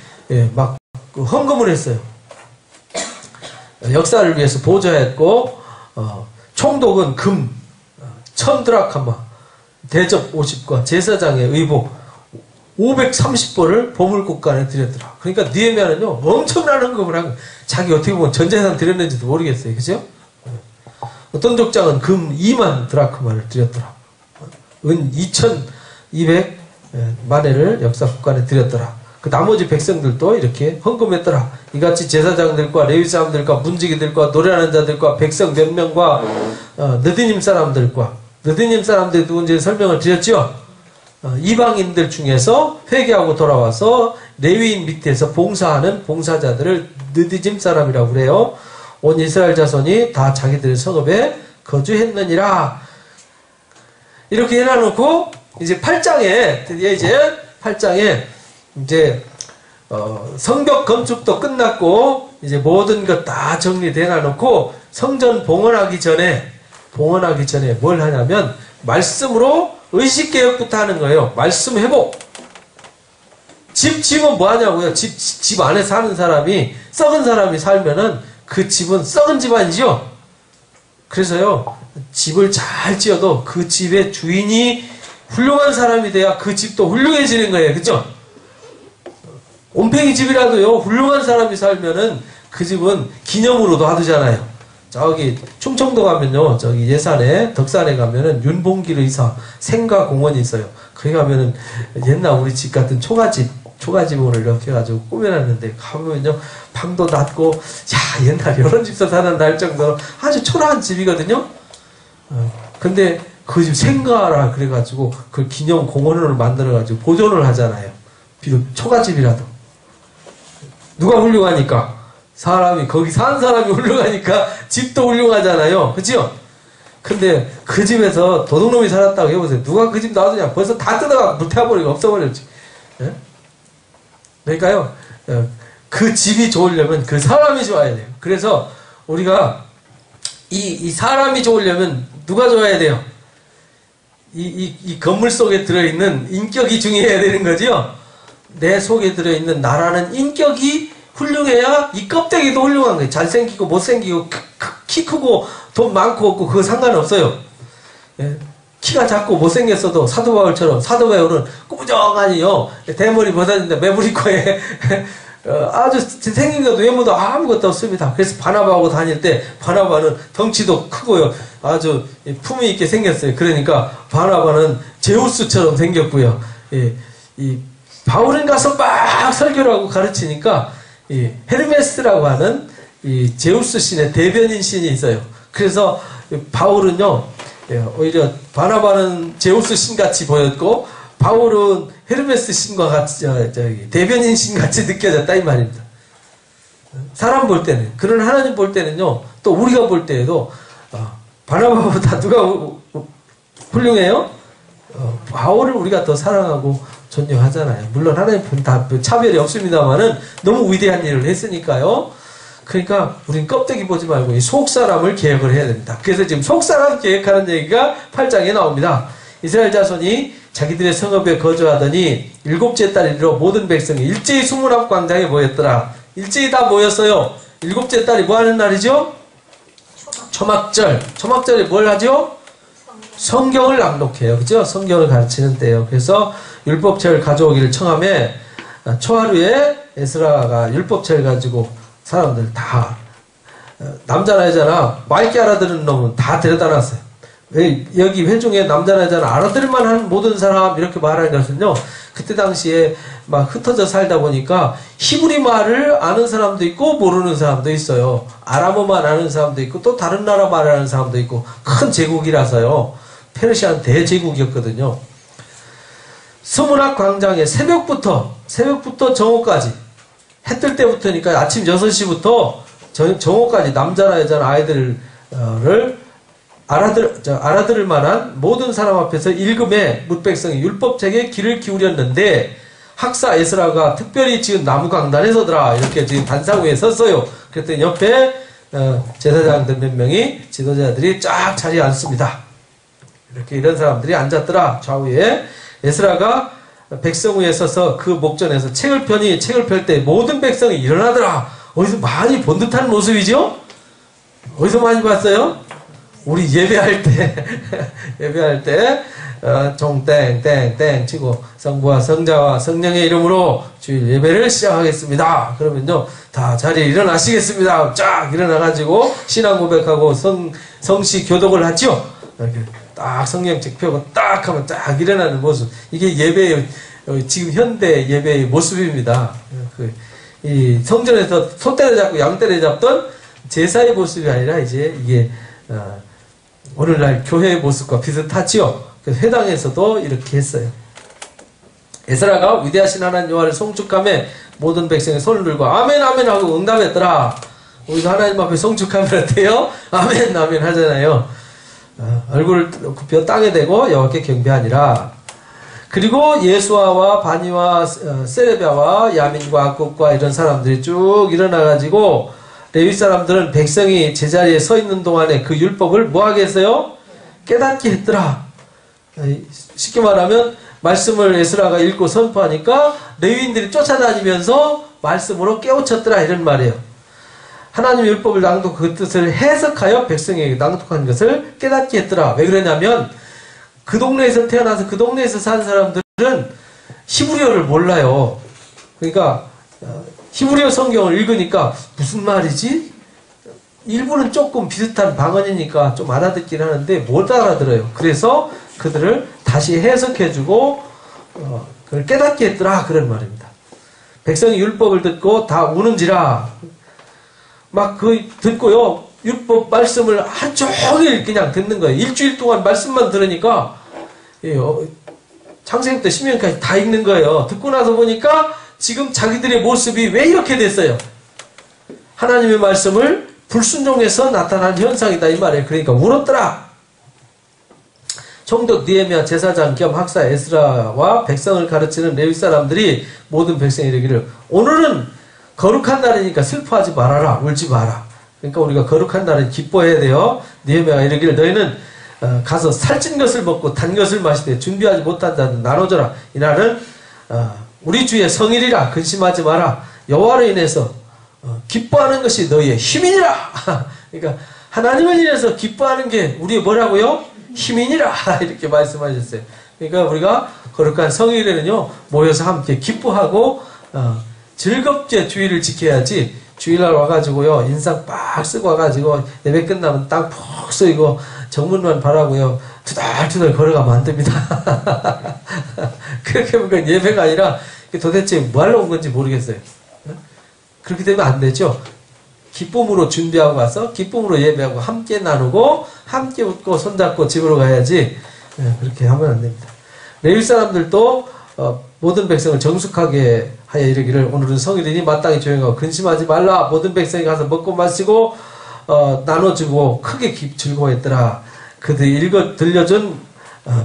A: 막 헌금을 했어요. 역사를 위해서 보조했고, 총독은 금 1000드라카마, 대접 50과 제사장의 의복 530벌을 보물국간에 드렸더라. 그러니까 느헤미야는요 엄청난 헌금을 한 거예요. 자기 어떻게 보면 전 재산 드렸는지도 모르겠어요. 그죠? 어떤 족장은 금 2만 드라크마를 드렸더라. 은 2200만회를 역사국간에 드렸더라. 그 나머지 백성들도 이렇게 헌금했더라. 이같이 제사장들과 레위 사람들과 문지기들과 노래하는 자들과 백성 몇 명과 느디님 사람들과, 느디님 사람들이 누군지 설명을 드렸죠. 이방인들 중에서 회개하고 돌아와서 레위인 밑에서 봉사하는 봉사자들을 느디짐 사람이라고 그래요. 온 이스라엘 자손이 다 자기들의 성읍에 거주했느니라. 이렇게 해놔놓고 이제 8장에 드디어 이제 8장에 이제 성벽 건축도 끝났고 이제 모든 것 다 정리돼 놔놓고 성전 봉헌하기 전에 뭘 하냐면 말씀으로 의식개혁부터 하는 거예요. 말씀 회복. 집은 뭐 하냐고요? 집 안에 사는 사람이, 썩은 사람이 살면은 그 집은 썩은 집 아니죠? 그래서요, 집을 잘 지어도 그 집의 주인이 훌륭한 사람이 돼야 그 집도 훌륭해지는 거예요. 그죠? 온팽이 집이라도요, 훌륭한 사람이 살면은 그 집은 기념으로 놔두잖아요. 저기 충청도 가면요, 저기 예산에 덕산에 가면은 윤봉길 의사 생가공원이 있어요. 거기 가면은 옛날 우리 집 같은 초가집으로 이렇게 해가지고 꾸며놨는데 가면요, 방도 낮고, 야, 옛날 이런 집서 사는 날 정도로 아주 초라한 집이거든요. 근데 그 집 생가라 그래가지고 그 기념 공원을 만들어가지고 보존을 하잖아요. 비록 초가집이라도. 누가 훌륭하니까? 사람이, 거기 사는 사람이 훌륭하니까 집도 훌륭하잖아요. 그치요? 근데 그 집에서 도둑놈이 살았다고 해보세요. 누가 그 집 놔두냐? 벌써 다 뜯어가 불태워버리고 없어버렸지. 예? 그러니까요, 그 집이 좋으려면 그 사람이 좋아야 돼요. 그래서 우리가 이 사람이 좋으려면 누가 좋아야 돼요? 이 건물 속에 들어있는 인격이 중요해야 되는 거지요? 내 속에 들어있는 나라는 인격이 훌륭해야 이 껍데기도 훌륭한 거예요. 잘생기고 못생기고 키 크고 돈 많고 없고 그거 상관없어요. 예? 키가 작고 못생겼어도 사도 바울처럼, 사도 바울은 꾸정하니요, 대머리 벗었는데 매부리코에 아주 생긴 것도 외모도 아무것도 없습니다. 그래서 바나바하고 다닐 때 바나바는 덩치도 크고요, 아주 품위 있게 생겼어요. 그러니까 바나바는 제우스처럼 생겼고요. 예, 이 바울은 가서 막 설교를 하고 가르치니까 이 헤르메스라고 하는 이 제우스 신의 대변인 신이 있어요. 그래서 바울은요, 오히려 바나바는 제우스 신같이 보였고 바울은 헤르메스 신과 같이 대변인 신같이 느껴졌다 이 말입니다. 사람 볼 때는, 그런 하나님 볼 때는요, 또 우리가 볼 때에도 바나바보다 누가 훌륭해요? 바울을 우리가 더 사랑하고 존경하잖아요. 물론 하나님은 다 차별이 없습니다만은 너무 위대한 일을 했으니까요. 그러니까 우린 껍데기 보지 말고 이 속사람을 계획을 해야 됩니다. 그래서 지금 속사람 계획하는 얘기가 8장에 나옵니다. 이스라엘 자손이 자기들의 성읍에 거주하더니 일곱째 달 이르러 모든 백성이 일제히 수문앞 광장에 모였더라. 일제히 다 모였어요. 일곱째 달이 뭐 하는 날이죠? 초막절. 초막절에 뭘 하죠? 성경을 낭독해요. 그죠? 성경을 가르치는 때예요. 그래서 율법책을 가져오기를 청하며 초하루에 에스라가 율법책을 가지고 사람들 다, 남자나 여자나 맑게 알아듣는 놈은 다 데려다 놨어요. 왜 여기 회중에 남자나 여자나 알아들을만 한 모든 사람 이렇게 말하는 것은요, 그때 당시에 막 흩어져 살다 보니까 히브리 말을 아는 사람도 있고 모르는 사람도 있어요. 아람어만 아는 사람도 있고 또 다른 나라 말을 아는 사람도 있고, 큰 제국이라서요. 페르시아는 대제국이었거든요. 서문학 광장에 새벽부터 정오까지, 해 뜰 때부터니까 아침 6시부터 정오까지 남자나 여자나 아이들을 알아들을 만한 모든 사람 앞에서 읽음에 뭇백성이 율법책에 귀를 기울였는데 학사 에스라가 특별히 지은 나무 강단에 서더라. 이렇게 지금 단상 위에 섰어요. 그랬더니 옆에 제사장들 몇 명이, 지도자들이 쫙 자리에 앉습니다. 이렇게 이런 사람들이 앉았더라. 좌우에. 에스라가 백성 위에 서서 그 목전에서 책을 펴니 책을 펼 때 모든 백성이 일어나더라. 어디서 많이 본 듯한 모습이죠? 어디서 많이 봤어요? 우리 예배할 때 종땡땡땡 치고 성부와 성자와 성령의 이름으로 주일 예배를 시작하겠습니다. 그러면요, 다 자리에 일어나시겠습니다. 쫙 일어나가지고 신앙 고백하고 성시 교독을 하죠. 이렇게 딱 성경책 펴고 딱 하면 딱 일어나는 모습. 이게 예배의, 지금 현대 예배의 모습입니다. 이 성전에서 소 때려잡고 양 때려잡던 제사의 모습이 아니라 이제 이게 오늘날 교회의 모습과 비슷하지요. 그래서 회당에서도 이렇게 했어요. 에스라가 위대하신 하나님 여호와를 송축하며 모든 백성의 손을 들고 아멘 아멘 하고 응답했더라. 우리도 하나님 앞에 송축하면 어때요? 아멘 아멘 하잖아요. 얼굴을 굽혀 땅에 대고 여호와께 경배하니라. 그리고 예수아와 바니와 세레비아와 야민과 악국과 이런 사람들이 쭉 일어나가지고 레위 사람들은 백성이 제자리에 서 있는 동안에 그 율법을 뭐 하게 했어요? 깨닫게 했더라. 쉽게 말하면 말씀을 에스라가 읽고 선포하니까 레위인들이 쫓아다니면서 말씀으로 깨우쳤더라 이런 말이에요. 하나님 율법을 낭독 그 뜻을 해석하여 백성에게 낭독한 것을 깨닫게 했더라. 왜 그러냐면 그 동네에서 태어나서 그 동네에서 산 사람들은 히브리어를 몰라요. 그러니까 히브리어 성경을 읽으니까 무슨 말이지? 일부는 조금 비슷한 방언이니까 좀 알아듣긴 하는데 못 알아들어요. 그래서 그들을 다시 해석해주고 그걸 깨닫게 했더라 그런 말입니다. 백성이 율법을 듣고 다 우는지라. 막 그 듣고요 율법 말씀을 한 종일 그냥 듣는 거예요. 일주일 동안 말씀만 들으니까 창세기부터 신명기까지 다 읽는 거예요. 듣고 나서 보니까 지금 자기들의 모습이 왜 이렇게 됐어요? 하나님의 말씀을 불순종해서 나타난 현상이다 이 말이에요. 그러니까 울었더라. 총독 느헤미야 제사장 겸 학사 에스라와 백성을 가르치는 레위 사람들이 모든 백성에 이르기를 오늘은 거룩한 날이니까 슬퍼하지 말아라. 울지 마라. 그러니까 우리가 거룩한 날은 기뻐해야 돼요. 느헤미야가 이르기를 너희는 가서 살찐 것을 먹고 단 것을 마시되 준비하지 못한 자는 나눠줘라. 이날은 우리 주의 성일이라 근심하지 마라. 여호와로 인해서 기뻐하는 것이 너희의 힘이니라. 그러니까 하나님을 인해서 기뻐하는 게 우리의 뭐라고요? 힘이니라. 이렇게 말씀하셨어요. 그러니까 우리가 거룩한 성일에는요 모여서 함께 기뻐하고 즐겁게 주일을 지켜야지 주일날 와가지고요 인상 빡 쓰고 와가지고 예배 끝나면 땅 푹 쓰이고 정문만 바라고요 투덜투덜 걸어가면 안 됩니다. 그렇게 보니까 예배가 아니라 도대체 뭐 하러 온 건지 모르겠어요. 그렇게 되면 안 되죠. 기쁨으로 준비하고 가서 기쁨으로 예배하고 함께 나누고 함께 웃고 손잡고 집으로 가야지 그렇게 하면 안 됩니다. 레위 사람들도 모든 백성을 정숙하게 하여 이르기를 오늘은 성일이니 마땅히 조용하고 근심하지 말라. 모든 백성이 가서 먹고 마시고 나눠주고 크게 즐거워했더라. 그들이 들려준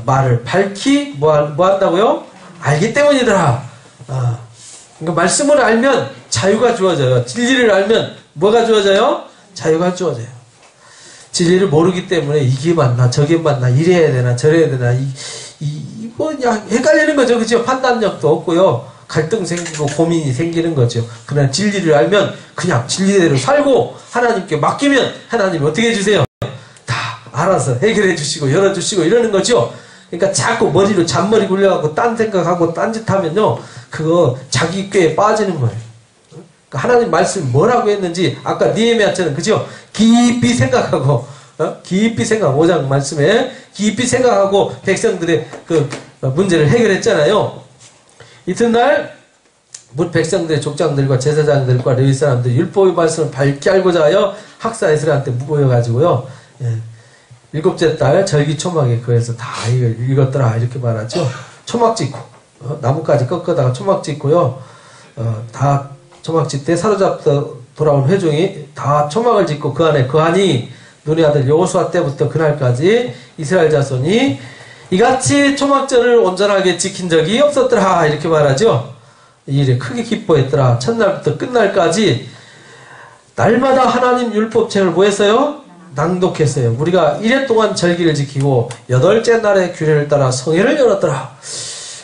A: 말을 밝히 뭐 한다고요? 알기 때문이더라. 그러니까 말씀을 알면 자유가 주어져요. 진리를 알면 뭐가 주어져요? 자유가 주어져요. 진리를 모르기 때문에 이게 맞나 저게 맞나 이래야 되나 저래야 되나 그냥 헷갈리는 거죠. 그죠? 판단력도 없고요. 갈등 생기고 고민이 생기는 거죠. 그러나 진리를 알면 그냥 진리대로 살고 하나님께 맡기면 하나님이 어떻게 해주세요? 다 알아서 해결해 주시고 열어주시고 이러는 거죠. 그러니까 자꾸 머리로 잔머리 굴려갖고 딴 생각하고 딴짓하면요 그거 자기 꾀에 빠지는 거예요. 그러니까 하나님 말씀 뭐라고 했는지 아까 느헤미야처럼 그죠? 깊이 생각하고 깊이 생각 5장 말씀에 깊이 생각하고 백성들의 그 문제를 해결했잖아요. 이튿날 뭇 백성들의 족장들과 제사장들과 레위 사람들 율법의 말씀을 밝게 알고자 하여 학사 에스라한테 모여가지고요. 일곱째 달 절기 초막에 그에서 다 읽었더라 이렇게 말하죠. 초막 짓고 나뭇가지 꺾어다가 초막 짓고요. 다 초막 짓때 사로잡다 돌아온 회중이 다 초막을 짓고 그 안에 거하니 눈의 아들 여호수아 때부터 그날까지 이스라엘 자손이 이같이 초막절을 온전하게 지킨 적이 없었더라 이렇게 말하죠. 이 일에 크게 기뻐했더라. 첫날부터 끝날까지 날마다 하나님 율법책을 뭐 했어요? 낭독했어요. 우리가 1회 동안 절기를 지키고 8째 날에 규례를 따라 성회를 열었더라.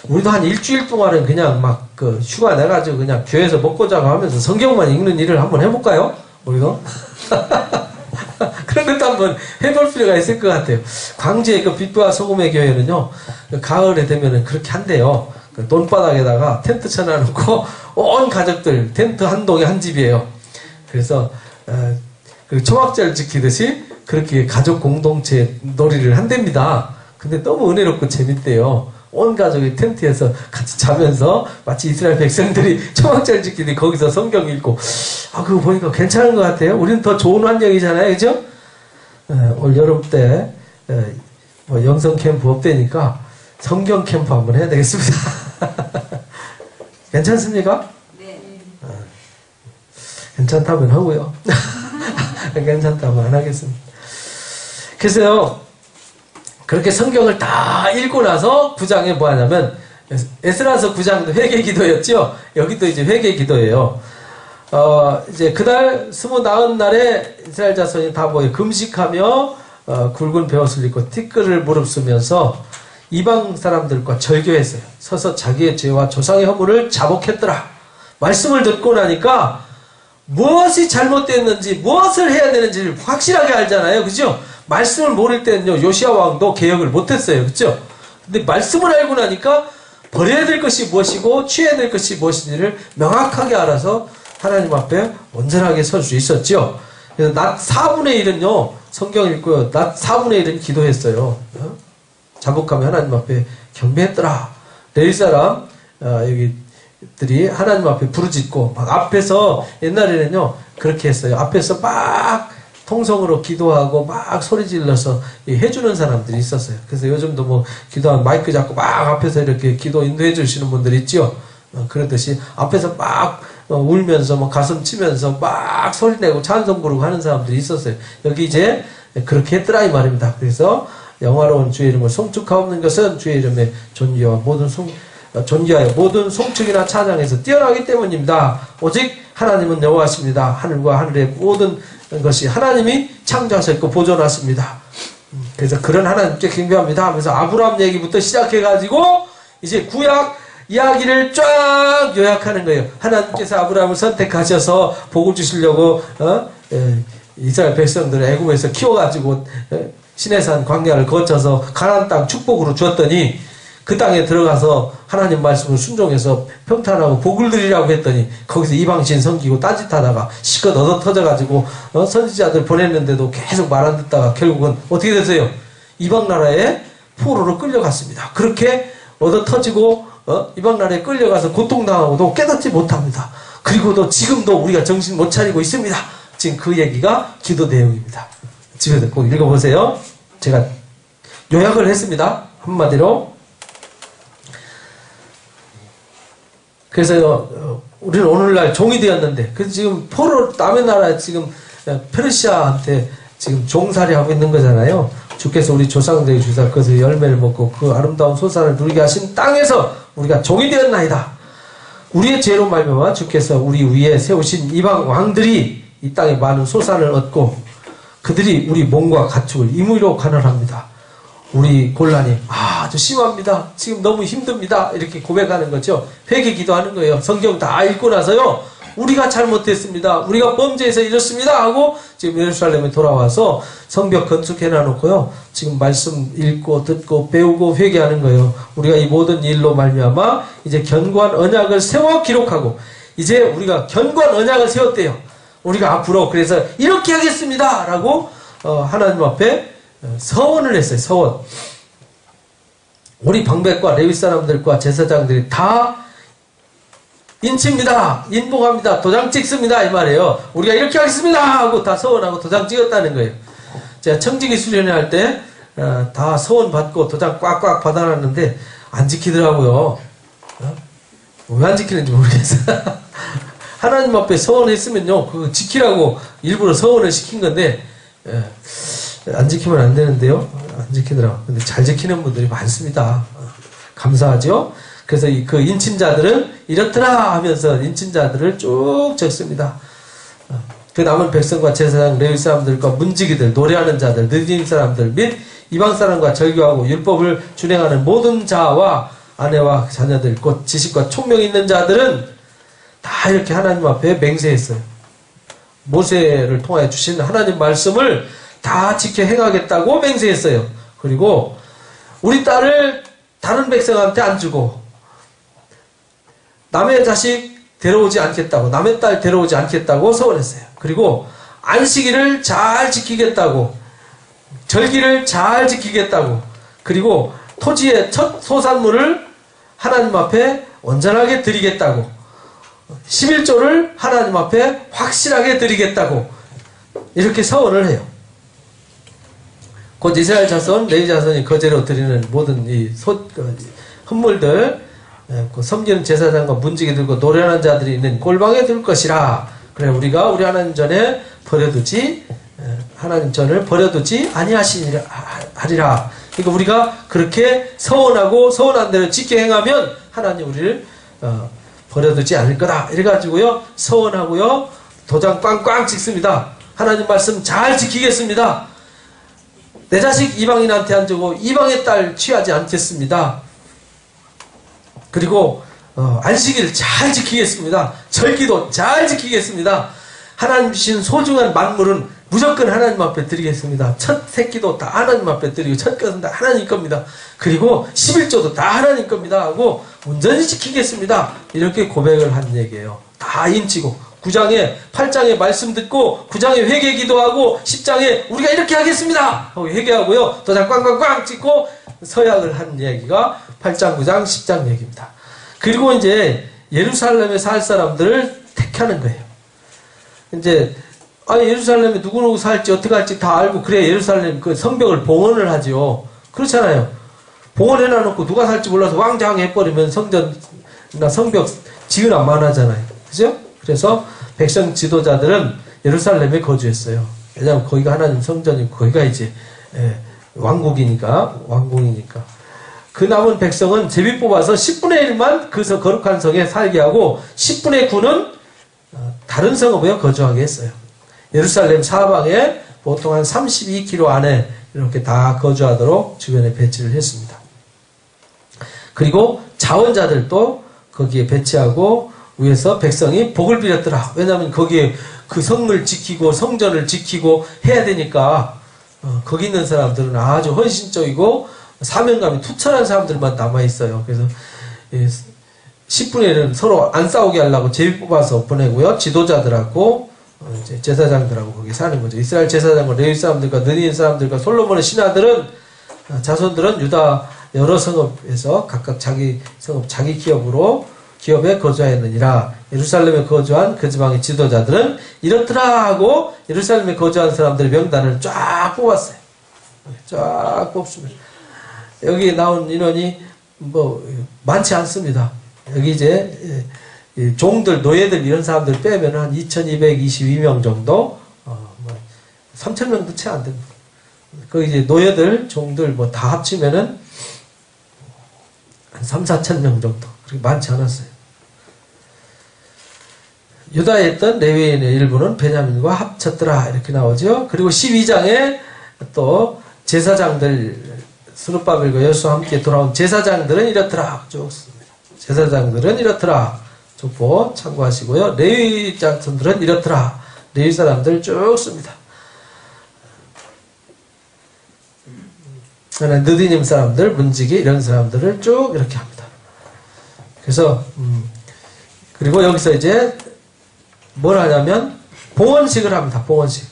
A: 우리도 한 일주일 동안은 그냥 막 그 휴가 내가지고 그냥 교회에서 먹고 자고 하면서 성경만 읽는 일을 한번 해볼까요? 우리도? 그런 것도 한번 해볼 필요가 있을 것 같아요. 광주의 그 빛과 소금의 교회는요, 가을에 되면은 그렇게 한대요. 그 돈바닥에다가 텐트 쳐놔놓고 온 가족들 텐트 한 동에 한 집이에요. 그래서 그 초막절 지키듯이 그렇게 가족 공동체 놀이를 한답니다. 근데 너무 은혜롭고 재밌대요. 온 가족이 텐트에서 같이 자면서 마치 이스라엘 백성들이 초막절 지키듯이 거기서 성경 읽고 그거 보니까 괜찮은 것 같아요. 우리는 더 좋은 환경이잖아요. 그죠? 올 여름 때 뭐 영성 캠프 없대니까 성경 캠프 한번 해야 되겠습니다. 괜찮습니까?
B: 네.
A: 괜찮다면 하고요. 괜찮다면 안 하겠습니다. 그래서요. 그렇게 성경을 다 읽고 나서 9장에 뭐 하냐면 에스라서 9장도 회개 기도였죠. 여기도 이제 회개 기도예요. 이제 그날 29날에 이스라엘 자손이 다 모여 금식하며 굵은 베옷을 입고 티끌을 무릅쓰면서 이방 사람들과 절교했어요. 서서 자기의 죄와 조상의 허물을 자복했더라. 말씀을 듣고 나니까 무엇이 잘못됐는지 무엇을 해야 되는지를 확실하게 알잖아요. 그죠? 말씀을 모를 때는요, 요시야 왕도 개혁을 못했어요. 그죠? 근데 말씀을 알고 나니까 버려야 될 것이 무엇이고 취해야 될 것이 무엇인지를 명확하게 알아서 하나님 앞에 온전하게 설 수 있었죠. 그래서 낮 4분의 1은요, 성경 읽고요, 낮 4분의 1은 기도했어요. 자복하며 하나님 앞에 경배했더라. 레위 사람, 여기들이 하나님 앞에 부르짖고, 막 앞에서, 옛날에는요, 그렇게 했어요. 앞에서 막 통성으로 기도하고 막 소리 질러서 해주는 사람들이 있었어요. 그래서 요즘도 뭐 기도하면 마이크 잡고 막 앞에서 이렇게 기도 인도해 주시는 분들 있죠. 그러듯이 앞에서 막 울면서 뭐 가슴 치면서 막 소리 내고 찬송 부르고 하는 사람들이 있었어요. 여기 이제 그렇게 했더라 이 말입니다. 그래서 영화로운 주의 이름을 송축하옵는 것은 주의 이름의 존귀와 존귀하여 모든 송축이나 찬양에서 뛰어나기 때문입니다. 오직 하나님은 여호와십니다. 하늘과 하늘의 모든 것이 하나님이 창조하셨고 보존하십니다. 그래서 그런 하나님께 경배합니다 하면서 아브라함 얘기부터 시작해가지고 이제 구약 이야기를 쫙 요약하는 거예요. 하나님께서 아브라함을 선택하셔서 복을 주시려고 이스라엘 백성들을 애굽에서 키워가지고 시내산 광야를 거쳐서 가나안 땅 축복으로 주었더니 그 땅에 들어가서 하나님 말씀을 순종해서 평탄하고 복을 누리라고 했더니 거기서 이방신 섬기고 딴짓하다가 시컷 얻어 터져가지고 선지자들 보냈는데도 계속 말 안 듣다가 결국은 어떻게 됐어요? 이방 나라에 포로로 끌려갔습니다. 그렇게 얻어 터지고 이방 나라에 끌려가서 고통당하고도 깨닫지 못합니다. 그리고도 지금도 우리가 정신 못 차리고 있습니다. 지금 그 얘기가 기도 내용입니다. 집에서 꼭 읽어보세요. 제가 요약을 했습니다. 한마디로. 그래서 우리는 오늘날 종이 되었는데, 그래서 지금 포로 남의 나라 지금 페르시아한테 지금 종살이 하고 있는 거잖아요. 주께서 우리 조상들에게 주사 그것의 열매를 먹고 그 아름다운 소산을 누리게 하신 땅에서 우리가 종이 되었나이다. 우리의 죄로 말미암아 주께서 우리 위에 세우신 이방 왕들이 이 땅에 많은 소산을 얻고 그들이 우리 몸과 가축을 임의로 관할합니다. 우리 곤란이 아주 심합니다. 지금 너무 힘듭니다. 이렇게 고백하는 거죠. 회개 기도하는 거예요. 성경 다 읽고 나서요. 우리가 잘못했습니다. 우리가 범죄해서 이렇습니다. 하고 지금 예루살렘에 돌아와서 성벽 건축해놔놓고요. 지금 말씀 읽고 듣고 배우고 회개하는 거예요. 우리가 이 모든 일로 말미암아 이제 견고한 언약을 세워 기록하고 이제 우리가 견고한 언약을 세웠대요. 우리가 앞으로 그래서 이렇게 하겠습니다. 라고 하나님 앞에 서원을 했어요. 서원. 우리 방백과 레위 사람들과 제사장들이 다 인칩니다. 인봉합니다. 도장 찍습니다. 이 말이에요. 우리가 이렇게 하겠습니다. 하고 다 서원하고 도장 찍었다는 거예요. 제가 청지기 수련회 할 때 다 서원 받고 도장 꽉꽉 받아놨는데 안 지키더라고요. 왜 안 지키는지 모르겠어요. 하나님 앞에 서원했으면요. 그거 지키라고 일부러 서원을 시킨 건데 안 지키면 안 되는데요. 안 지키더라고요. 근데 잘 지키는 분들이 많습니다. 감사하죠? 그래서 그 인친자들은 이렇더라 하면서 인친자들을 쭉 적습니다. 그 남은 백성과 제사장, 레위 사람들과 문지기들, 노래하는 자들, 느디님 사람들 및 이방 사람과 절교하고 율법을 준행하는 모든 자와 아내와 자녀들, 곧 지식과 총명 있는 자들은 다 이렇게 하나님 앞에 맹세했어요. 모세를 통하여 주신 하나님 말씀을 다 지켜 행하겠다고 맹세했어요. 그리고 우리 딸을 다른 백성한테 안 주고 남의 자식 데려오지 않겠다고, 남의 딸 데려오지 않겠다고 서원했어요. 그리고 안식일을 잘 지키겠다고, 절기를 잘 지키겠다고, 그리고 토지의 첫 소산물을 하나님 앞에 온전하게 드리겠다고, 11조를 하나님 앞에 확실하게 드리겠다고 이렇게 서원을 해요. 곧 이스라엘 자손, 레위 자손이 거제로 드리는 모든 이 헌물들, 섬기는 제사장과 문지기들과 노련한 자들이 있는 골방에 둘 것이라. 그래 우리가 우리 하나님 전에 버려두지, 하나님 전을 버려두지 아니하시리라. 그러니까 우리가 그렇게 서원하고 서원한 대로 지켜 행하면 하나님 우리를 버려두지 않을 거다. 이래가지고요 서원하고요 도장 꽝꽝 찍습니다. 하나님 말씀 잘 지키겠습니다. 내 자식 이방인한테 안 주고 이방의 딸 취하지 않겠습니다. 그리고 안식일 잘 지키겠습니다. 절기도 잘 지키겠습니다. 하나님 주신 소중한 만물은 무조건 하나님 앞에 드리겠습니다. 첫 새끼도 다 하나님 앞에 드리고 첫 것은 다 하나님 겁니다. 그리고 11조도 다 하나님 겁니다 하고 온전히 지키겠습니다. 이렇게 고백을 한 얘기예요. 다 인치고 9장에 8장에 말씀 듣고 9장에 회개 기도하고 10장에 우리가 이렇게 하겠습니다 하고 회개하고요. 도장 꽝꽝꽝 찍고 서약을 한 얘기가 8장 9장 10장 얘기입니다. 그리고 이제 예루살렘에 살 사람들을 택하는 거예요. 이제 예루살렘에 누구누구 살지 어떻게 할지 다 알고 그래 예루살렘 그 성벽을 봉헌을 하지요. 그렇잖아요. 봉헌해놔놓고 누가 살지 몰라서 왕장 해버리면 성전이나 성벽 지은 안 하잖아요. 그죠? 그래서 백성 지도자들은 예루살렘에 거주했어요. 왜냐하면 거기가 하나님 성전이고 거기가 이제 왕국이니까 왕궁이니까. 그 남은 백성은 제비 뽑아서 10분의 1만 그 거룩한 성에 살게 하고 10분의 9는 다른 성읍에 거주하게 했어요. 예루살렘 사방에 보통 한 32km 안에 이렇게 다 거주하도록 주변에 배치를 했습니다. 그리고 자원자들도 거기에 배치하고 위에서 백성이 복을 빌었더라. 왜냐하면 거기에 그 성을 지키고 성전을 지키고 해야 되니까 거기 있는 사람들은 아주 헌신적이고 사명감이 투철한 사람들만 남아있어요. 그래서 10분의 1은 서로 안 싸우게 하려고 제비 뽑아서 보내고요. 지도자들하고 이제 제사장들하고 거기 사는 거죠. 이스라엘 제사장과 레위 사람들과 느린 사람들과 솔로몬의 신하들은 자손들은 유다 여러 성읍에서 각각 자기 성읍 자기 기업에 거주하였느니라. 예루살렘에 거주한 그 지방의 지도자들은 이렇더라 하고 예루살렘에 거주한 사람들의 명단을 쫙 뽑았어요. 쫙 뽑습니다. 여기 나온 인원이 많지 않습니다. 여기 이제 종들, 노예들 이런 사람들 빼면 한 2222명 정도, 3000명도 채 안 됩니다. 그 이제 노예들, 종들 다 합치면은 한 3, 4,000명 정도. 그렇게 많지 않았어요. 유다에 있던 레위인의 일부는 베냐민과 합쳤더라. 이렇게 나오죠. 그리고 12장에 또 제사장들, 스룹바벨과 여수와 함께 돌아온 제사장들은 이렇더라. 쭉 씁니다. 제사장들은 이렇더라. 족보 참고하시고요. 레위 자손들은 이렇더라. 레위 사람들 쭉 씁니다. 느디님 사람들, 문지기 이런 사람들을 쭉 이렇게 합니다. 그래서 그리고 여기서 이제 뭘 하냐면 봉헌식을 합니다. 봉헌식.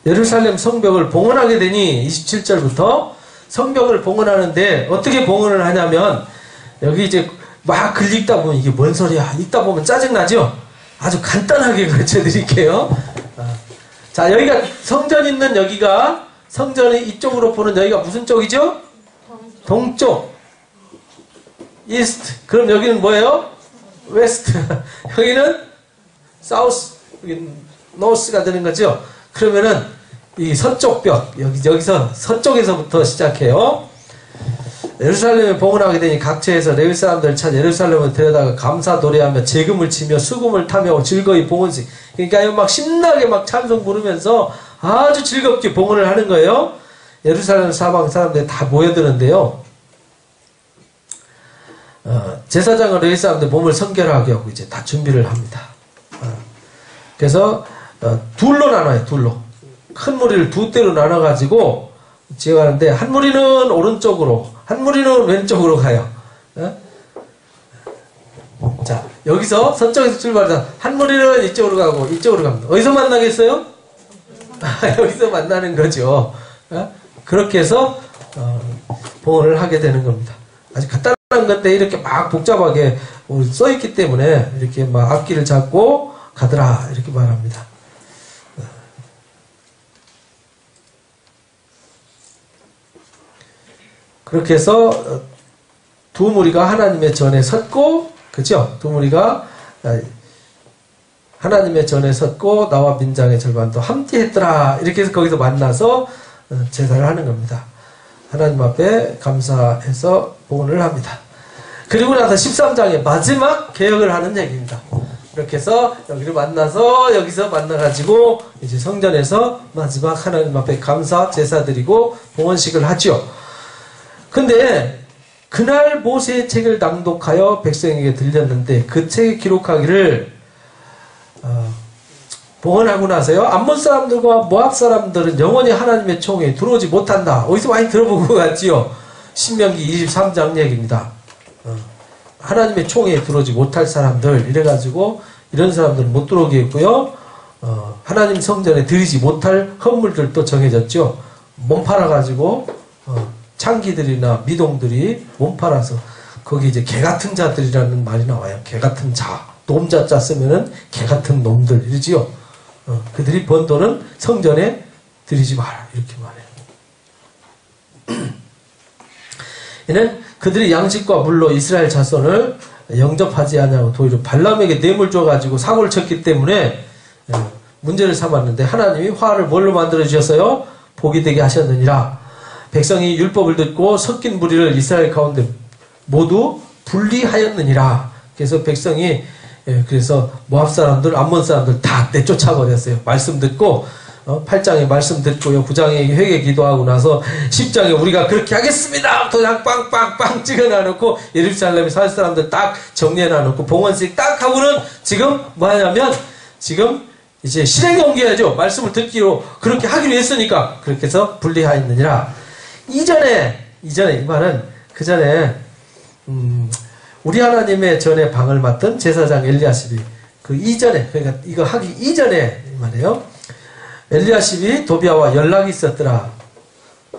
A: 예루살렘 성벽을 봉헌하게 되니 27절부터 성벽을 봉헌하는데 어떻게 봉헌을 하냐면 여기 이제 막 글 읽다 보면 이게 뭔 소리야 읽다 보면 짜증나죠? 아주 간단하게 가르쳐 드릴게요. 자, 여기가 성전 있는 여기가 성전이 이쪽으로 보는 여기가 무슨 쪽이죠? 동쪽. 이스트. 그럼 여기는 뭐예요? 웨스트. 여기는 사우스. 여기는 노스가 되는 거죠. 그러면은 이 서쪽 벽 여기서 서쪽에서부터 시작해요. 예루살렘에 봉헌하게 되니 각처에서 레위 사람들을 찾아 예루살렘을 데려다가 감사 노래하며 재금을 치며 수금을 타며 즐거이 봉헌식. 그러니까 막 신나게 막 찬송 부르면서 아주 즐겁게 봉헌을 하는 거예요. 예루살렘 사방 사람들이 다 모여드는데요. 제사장은 레위 사람들 몸을 성결하게 하고 이제 다 준비를 합니다. 그래서 둘로 나눠요. 둘로. 큰 무리를 두 대로 나눠가지고 지어가는데 한 무리는 오른쪽으로 한 무리는 왼쪽으로 가요. 자, 여기서 서쪽에서 출발해서 한 무리는 이쪽으로 가고 이쪽으로 갑니다. 어디서 만나겠어요? 여기서 만나는 거죠. 그렇게 해서 봉헌을 하게 되는 겁니다. 아주 간단한 건데 이렇게 막 복잡하게 써있기 때문에 이렇게 막 앞길을 잡고 가더라 이렇게 말합니다. 그렇게 해서 두 무리가 하나님의 전에 섰고, 그죠? 두 무리가 하나님의 전에 섰고 나와 민장의 절반도 함께 했더라. 이렇게 해서 거기서 만나서 제사를 하는 겁니다. 하나님 앞에 감사해서 봉헌을 합니다. 그리고 나서 13장의 마지막 개혁을 하는 얘기입니다. 이렇게 해서 여기를 만나서 여기서 만나가지고 이제 성전에서 마지막 하나님 앞에 감사 제사 드리고 봉헌식을 하죠. 근데 그날 모세의 책을 낭독하여 백성에게 들렸는데 그 책에 기록하기를 봉헌하고 나서요, 암몬 사람들과 모압 사람들은 영원히 하나님의 총에 들어오지 못한다. 어디서 많이 들어본 것 같지요? 신명기 23장 얘기입니다. 하나님의 총에 들어오지 못할 사람들, 이래가지고 이런 사람들은 못 들어오게 했고요. 하나님 성전에 들이지 못할 헌물들도 정해졌죠. 몸 팔아가지고 창기들이나 미동들이 몸 팔아서 거기 이제 개 같은 자들이라는 말이 나와요. 개 같은 자, 놈자자 쓰면은 개 같은 놈들 이러지요. 그들이 번 돈은 성전에 들이지 마라 이렇게 말해요. 이는 그들이 양식과 물로 이스라엘 자손을 영접하지 않냐고 도리어 발람에게 뇌물 줘가지고 사고를 쳤기 때문에 문제를 삼았는데 하나님이 화를 뭘로 만들어 주셨어요? 복이 되게 하셨느니라. 백성이 율법을 듣고 섞인 무리를 이스라엘 가운데 모두 분리하였느니라. 그래서 백성이 그래서 모압 사람들, 암몬 사람들 다 내쫓아 버렸어요. 말씀 듣고 8장에 말씀 듣고요. 9장에 회개 기도하고 나서 10장에 우리가 그렇게 하겠습니다. 도장 빵빵빵 찍어놔놓고 예루살렘에 살 사람들 딱 정리해놔놓고 봉헌식 딱 하고는 지금 뭐 하냐면 지금 이제 실행에 옮겨야죠. 말씀을 듣기로 그렇게 하기로 했으니까 그렇게 해서 분리하였느니라. 이전에 이 말은 그 전에 우리 하나님의 전에 방을 맡던 제사장 엘리야십이 그 이전에, 그러니까 이거 하기 이전에 이 말이에요. 엘리야십이 도비아와 연락이 있었더라.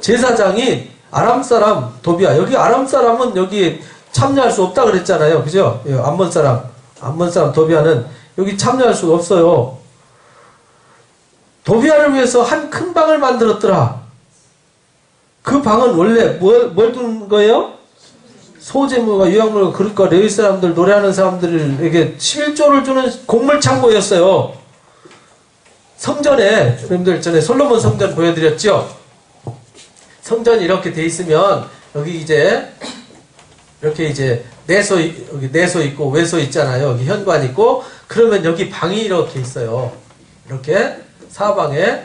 A: 제사장이 아람 사람 도비아, 여기 아람 사람은 여기 참여할 수 없다 그랬잖아요. 그죠? 암몬 사람 도비아는 여기 참여할 수가 없어요. 도비아를 위해서 한 큰 방을 만들었더라. 그 방은 원래 뭘 두는 거예요? 소재물과 유향물과 그릇과 레위 사람들, 노래하는 사람들에게 11조를 주는 곡물창고였어요. 성전에, 여러분들 전에 솔로몬 성전 보여드렸죠? 성전이 이렇게 돼 있으면, 여기 이제, 이렇게 이제, 여기 내소 있고, 외소 있잖아요. 여기 현관 있고, 그러면 여기 방이 이렇게 있어요. 이렇게, 사방에,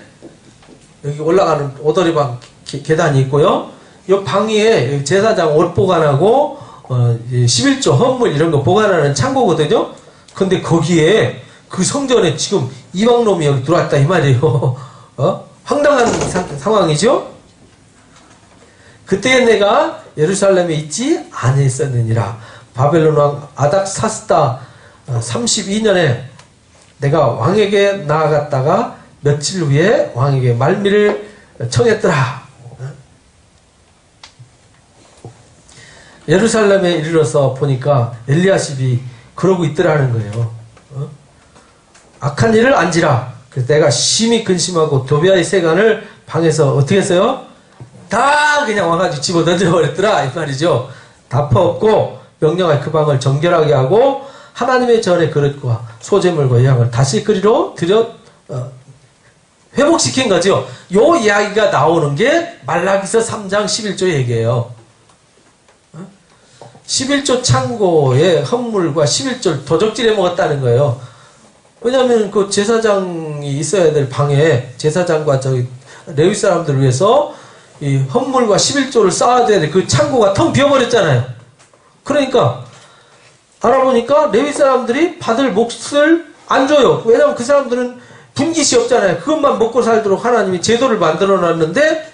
A: 여기 올라가는 오더리방 계단이 있고요. 이 방 위에 제사장 옷 보관하고 11조 헌물 이런 거 보관하는 창고거든요. 근데 거기에 그 성전에 지금 이방놈이 여기 들어왔다 이 말이에요. 황당한 상황이죠. 그때 내가 예루살렘에 있지 아니했었느니라. 바벨론 왕 아닥사스다 32년에 내가 왕에게 나아갔다가 며칠 후에 왕에게 말미를 청했더라. 예루살렘에 이르러서 보니까 엘리야십이 그러고 있더라는 거예요. 악한 일을 안지라. 그래서 내가 심히 근심하고 도비아의 세간을 방에서 어떻게 했어요? 다 그냥 와가지고 집어 던져버렸더라 이 말이죠. 다 퍼엎고 명령하여 그 방을 정결하게 하고 하나님의 전의 그릇과 소재물과 양을 다시 그리로 회복시킨 거죠. 요 이야기가 나오는 게 말라기서 3장 11조 얘기예요. 11조 창고에 헌물과 11조를 도적질해 먹었다는 거예요. 왜냐하면 그 제사장이 있어야 될 방에 제사장과 저기 레위 사람들을 위해서 이 헌물과 11조를 쌓아야 될 그 창고가 텅 비어버렸잖아요. 그러니까 알아보니까 레위 사람들이 받을 몫을 안 줘요. 왜냐하면 그 사람들은 분깃이 없잖아요. 그것만 먹고 살도록 하나님이 제도를 만들어 놨는데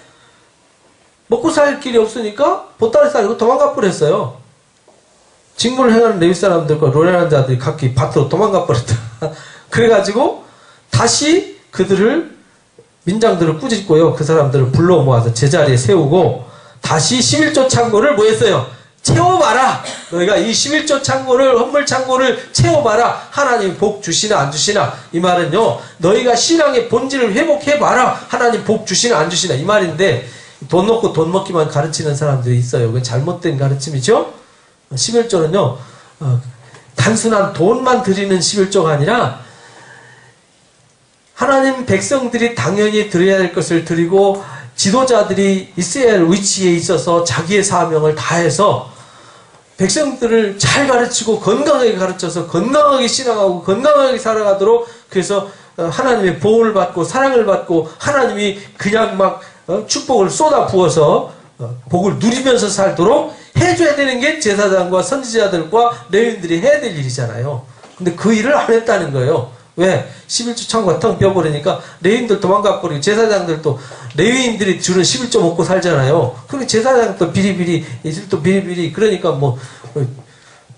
A: 먹고 살 길이 없으니까 보따리 싸리고 도망가 버렸어요. 직무를 행하는 레위 사람들과 노래하는 자들이 각기 밭으로 도망가 버렸다. 그래가지고 다시 그들을 민장들을 꾸짖고요. 그 사람들을 불러 모아서 제자리에 세우고 다시 11조 창고를 뭐 했어요? 채워봐라. 너희가 이 11조 창고를 헌물 창고를 채워봐라. 하나님 복 주시나 안 주시나. 이 말은요. 너희가 신앙의 본질을 회복해봐라. 하나님 복 주시나 안 주시나. 이 말인데 돈 놓고 돈 먹기만 가르치는 사람들이 있어요. 그건 잘못된 가르침이죠. 11조는요, 단순한 돈만 드리는 11조가 아니라, 하나님 백성들이 당연히 드려야 할 것을 드리고, 지도자들이 있어야 할 위치에 있어서 자기의 사명을 다해서, 백성들을 잘 가르치고 건강하게 가르쳐서 건강하게 신앙하고 건강하게 살아가도록 그래서 하나님의 보호를 받고 사랑을 받고 하나님이 그냥 막 축복을 쏟아 부어서 복을 누리면서 살도록 해줘야 되는 게 제사장과 선지자들과 레위인들이 해야 될 일이잖아요. 근데 그 일을 안 했다는 거예요. 왜? 11조 창고가 텅 비어버리니까 레위인들 도망가버리고 제사장들도 레위인들이 주는 11조 먹고 살잖아요. 그리고 제사장도 비리비리 이들도 비리비리 그러니까 뭐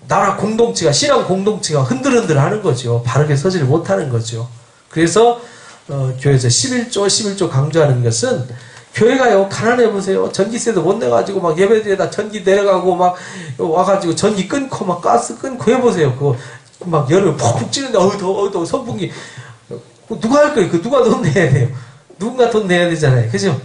A: 나라 공동체가 신앙 공동체가 흔들흔들 하는 거죠. 바르게 서지를 못하는 거죠. 그래서 교회에서 11조 강조하는 것은 교회가요 가난해 보세요. 전기세도 못 내가지고 막 예배드리다 전기 내려가고 막 와가지고 전기 끊고 막 가스 끊고 해보세요. 그거 막 열을 푹푹 찌는데 더워 선풍기 누가 할 거예요? 그 누가 돈 내야 돼요? 누군가 돈 내야 되잖아요. 그죠?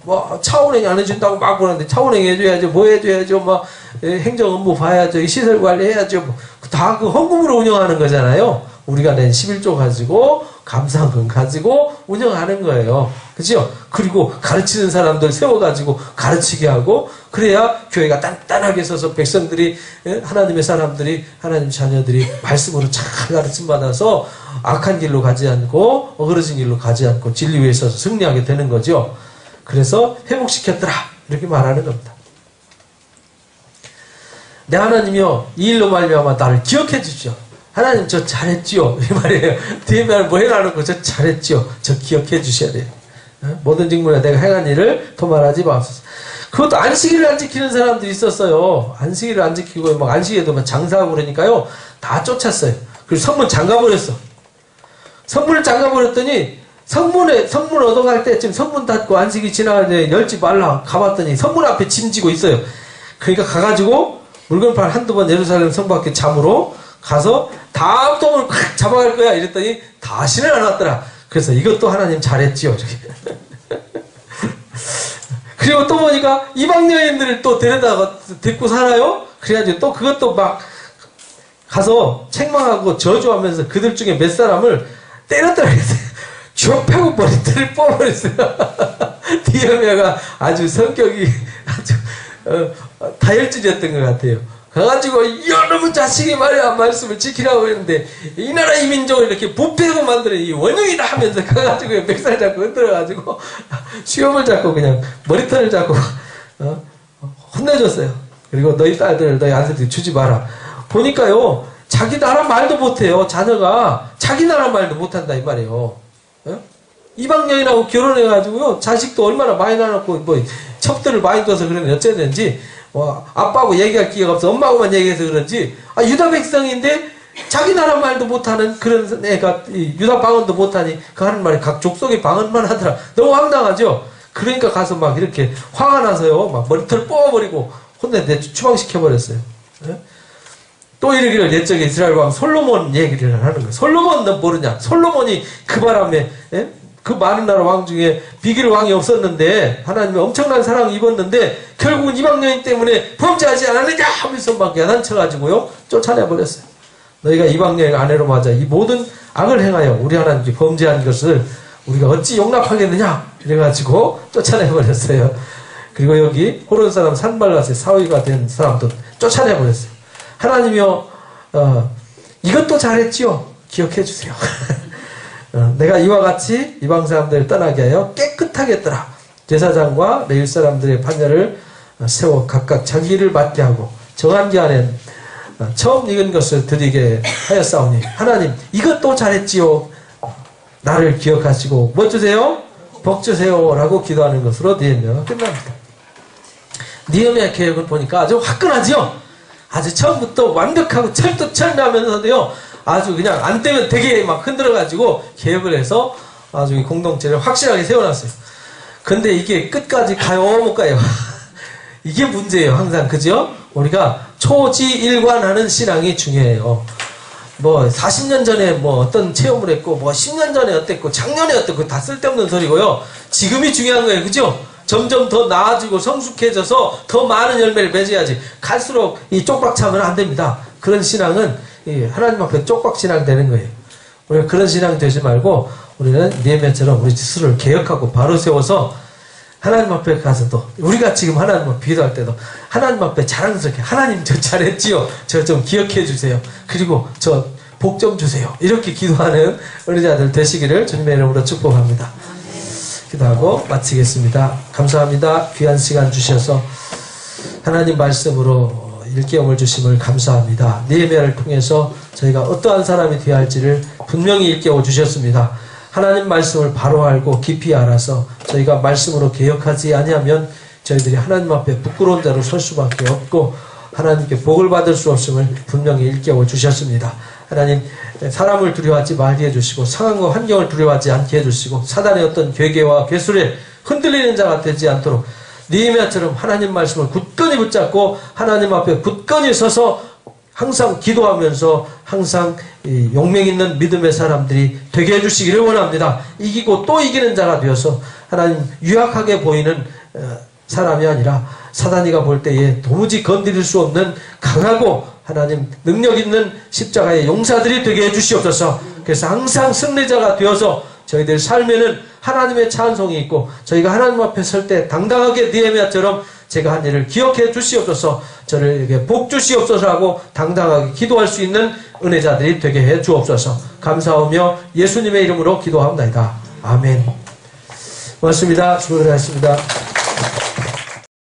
A: 뭐 차은행이 안 해준다고 막 보는데 차은행이 해줘야죠. 뭐 해줘야죠. 막 행정 업무 봐야죠. 시설 관리해야죠. 뭐, 다 그 헌금으로 운영하는 거잖아요. 우리가 낸 11조 가지고 감사금 가지고 운영하는 거예요. 그죠? 그리고 가르치는 사람들 세워가지고 가르치게 하고 그래야 교회가 단단하게 서서 백성들이 하나님의 사람들이 하나님 자녀들이 말씀으로 잘 가르침 받아서 악한 길로 가지 않고 어그러진 길로 가지 않고 진리 위에 서서 승리하게 되는 거죠. 그래서 회복시켰더라 이렇게 말하는 겁니다. 내 하나님이여 이 일로 말미암아 나를 기억해 주시오. 하나님 저 잘했지요 이 말이에요. 뒤에 말 뭐 해놔놓고 저 잘했지요. 저 기억해 주셔야 돼요. 모든 직무에 내가 행한 일을 도말하지 마옵소서. 그것도 안식일을 안 지키는 사람들이 있었어요. 안식일을 안 지키고 막 안식일에도 막 장사하고 그러니까요 다 쫓았어요. 그리고 성문 잠가버렸어. 성문을 잠가버렸더니 성문 얻어갈 때쯤 성문 닫고 안식이 지나갈 때 열지 말라 가봤더니 성문 앞에 짐지고 있어요. 그러니까 가가지고 물건팔 한두 번 예루살렘 성 밖에 잠으로 가서 다음 똥을 콱 잡아갈 거야 이랬더니 다시는 안 왔더라. 그래서 이것도 하나님 잘했지요. 그리고 또 보니까 이방 여인들을 또 데려다가 데리고 살아요. 그래가지고 또 그것도 막 가서 책망하고 저주하면서 그들 중에 몇 사람을 때렸더라 그랬어요. 좁혀고 머리털을 뽑아버렸어요. 디에미아가 아주 성격이 아주 다혈질이었던 것 같아요. 가가지고 이놈의 자식이 말이야 말씀을 지키라고 했는데 이 나라 이 민족을 이렇게 부패하고 만드는 이 원흉이다 하면서 가가지고 멱살 잡고 흔들어가지고 수염을 잡고 그냥 머리털을 잡고 혼내줬어요. 그리고 너희 딸들 너희 아들들 주지 마라. 보니까요 자기 나라 말도 못해요. 자녀가 자기 나라 말도 못한다 이 말이에요. 이방 여인하고 결혼해가지고요 자식도 얼마나 많이 낳아놓고 뭐 첩들을 많이 둬서 그러니 어쩌든지 아빠하고 얘기할 기회가 없어. 엄마하고만 얘기해서 그런지 유다 백성인데 자기 나라 말도 못하는 그런 애가 유다 방언도 못하니 그 하는 말이 각 족속의 방언만 하더라. 너무 황당하죠. 그러니까 가서 막 이렇게 화가 나서요 막 머리털 뽑아버리고 혼내 추방시켜버렸어요. 또 이르기를 옛적에 이스라엘 왕 솔로몬 얘기를 하는 거예요. 솔로몬 너 모르냐? 솔로몬이 그 바람에 그 많은 나라 왕 중에 비길 왕이 없었는데 하나님이 엄청난 사랑을 입었는데 결국은 이방 여인 때문에 범죄하지 않았느냐 하면서 막 야단쳐가지고요 쫓아내버렸어요. 너희가 이방 여인 아내로 맞아 이 모든 악을 행하여 우리 하나님께 범죄한 것을 우리가 어찌 용납하겠느냐 이래가지고 쫓아내버렸어요. 그리고 여기 호론 사람 산발랏의 사위가 된 사람도 쫓아내버렸어요. 하나님이여 이것도 잘했지요. 기억해 주세요. 내가 이와 같이 이방 사람들을 떠나게 하여 깨끗하게 했더라. 제사장과 레위 사람들의 판례를 세워 각각 자기 일을 맡게 하고 정한 기한에 처음 익은 것을 드리게 하였사오니 하나님 이것도 잘했지요. 나를 기억하시고 뭐 주세요? 복 주세요 라고 기도하는 것으로 니에미아가 끝납니다. 니에미아 계획을 보니까 아주 화끈하지요. 아주 처음부터 완벽하고 철두철미하면서도요 아주 그냥 안 되면 되게 막 흔들어가지고 개혁을 해서 아주 이 공동체를 확실하게 세워놨어요. 근데 이게 끝까지 가요 못 가요? 이게 문제예요 항상. 그죠? 우리가 초지일관하는 신앙이 중요해요. 뭐 40년 전에 뭐 어떤 체험을 했고 뭐 10년 전에 어땠고 작년에 어땠고 다 쓸데없는 소리고요. 지금이 중요한 거예요. 그죠? 점점 더 나아지고 성숙해져서 더 많은 열매를 맺어야지. 갈수록 이 쪽박 차면 안 됩니다. 그런 신앙은 하나님 앞에 쪽박 신앙 되는 거예요. 우리가 그런 신앙 되지 말고 우리는 니에미아처럼 우리 스스로를 개혁하고 바로 세워서 하나님 앞에 가서도 우리가 지금 하나님 앞에 기도할 때도 하나님 앞에 자랑스럽게 하나님 저 잘했지요. 저 좀 기억해 주세요. 그리고 저 복 좀 주세요. 이렇게 기도하는 은혜자들 되시기를 주님의 이름으로 축복합니다. 기도하고 마치겠습니다. 감사합니다. 귀한 시간 주셔서 하나님 말씀으로 일깨움을 주심을 감사합니다. 느헤미야를 통해서 저희가 어떠한 사람이 되어야 할지를 분명히 일깨워 주셨습니다. 하나님 말씀을 바로 알고 깊이 알아서 저희가 말씀으로 개혁하지 아니하면 저희들이 하나님 앞에 부끄러운 자로 설 수밖에 없고 하나님께 복을 받을 수 없음을 분명히 일깨워 주셨습니다. 하나님 사람을 두려워하지 말게 해주시고 상황과 환경을 두려워하지 않게 해주시고 사단의 어떤 괴계와 괴술에 흔들리는 자가 되지 않도록 느헤미야처럼 하나님 말씀을 굳건히 붙잡고 하나님 앞에 굳건히 서서 항상 기도하면서 항상 용맹 있는 믿음의 사람들이 되게 해주시기를 원합니다. 이기고 또 이기는 자가 되어서 하나님 유약하게 보이는 사람이 아니라 사단이가 볼 때에 도무지 건드릴 수 없는 강하고 하나님 능력 있는 십자가의 용사들이 되게 해주시옵소서. 그래서 항상 승리자가 되어서 저희들 삶에는 하나님의 찬송이 있고 저희가 하나님 앞에 설 때 당당하게 느헤미야처럼 제가 한 일을 기억해 주시옵소서. 저를 복 주시옵소서 하고 당당하게 기도할 수 있는 은혜자들이 되게 해 주옵소서. 감사하며 예수님의 이름으로 기도합니다. 아멘. 고맙습니다. 수고하셨습니다.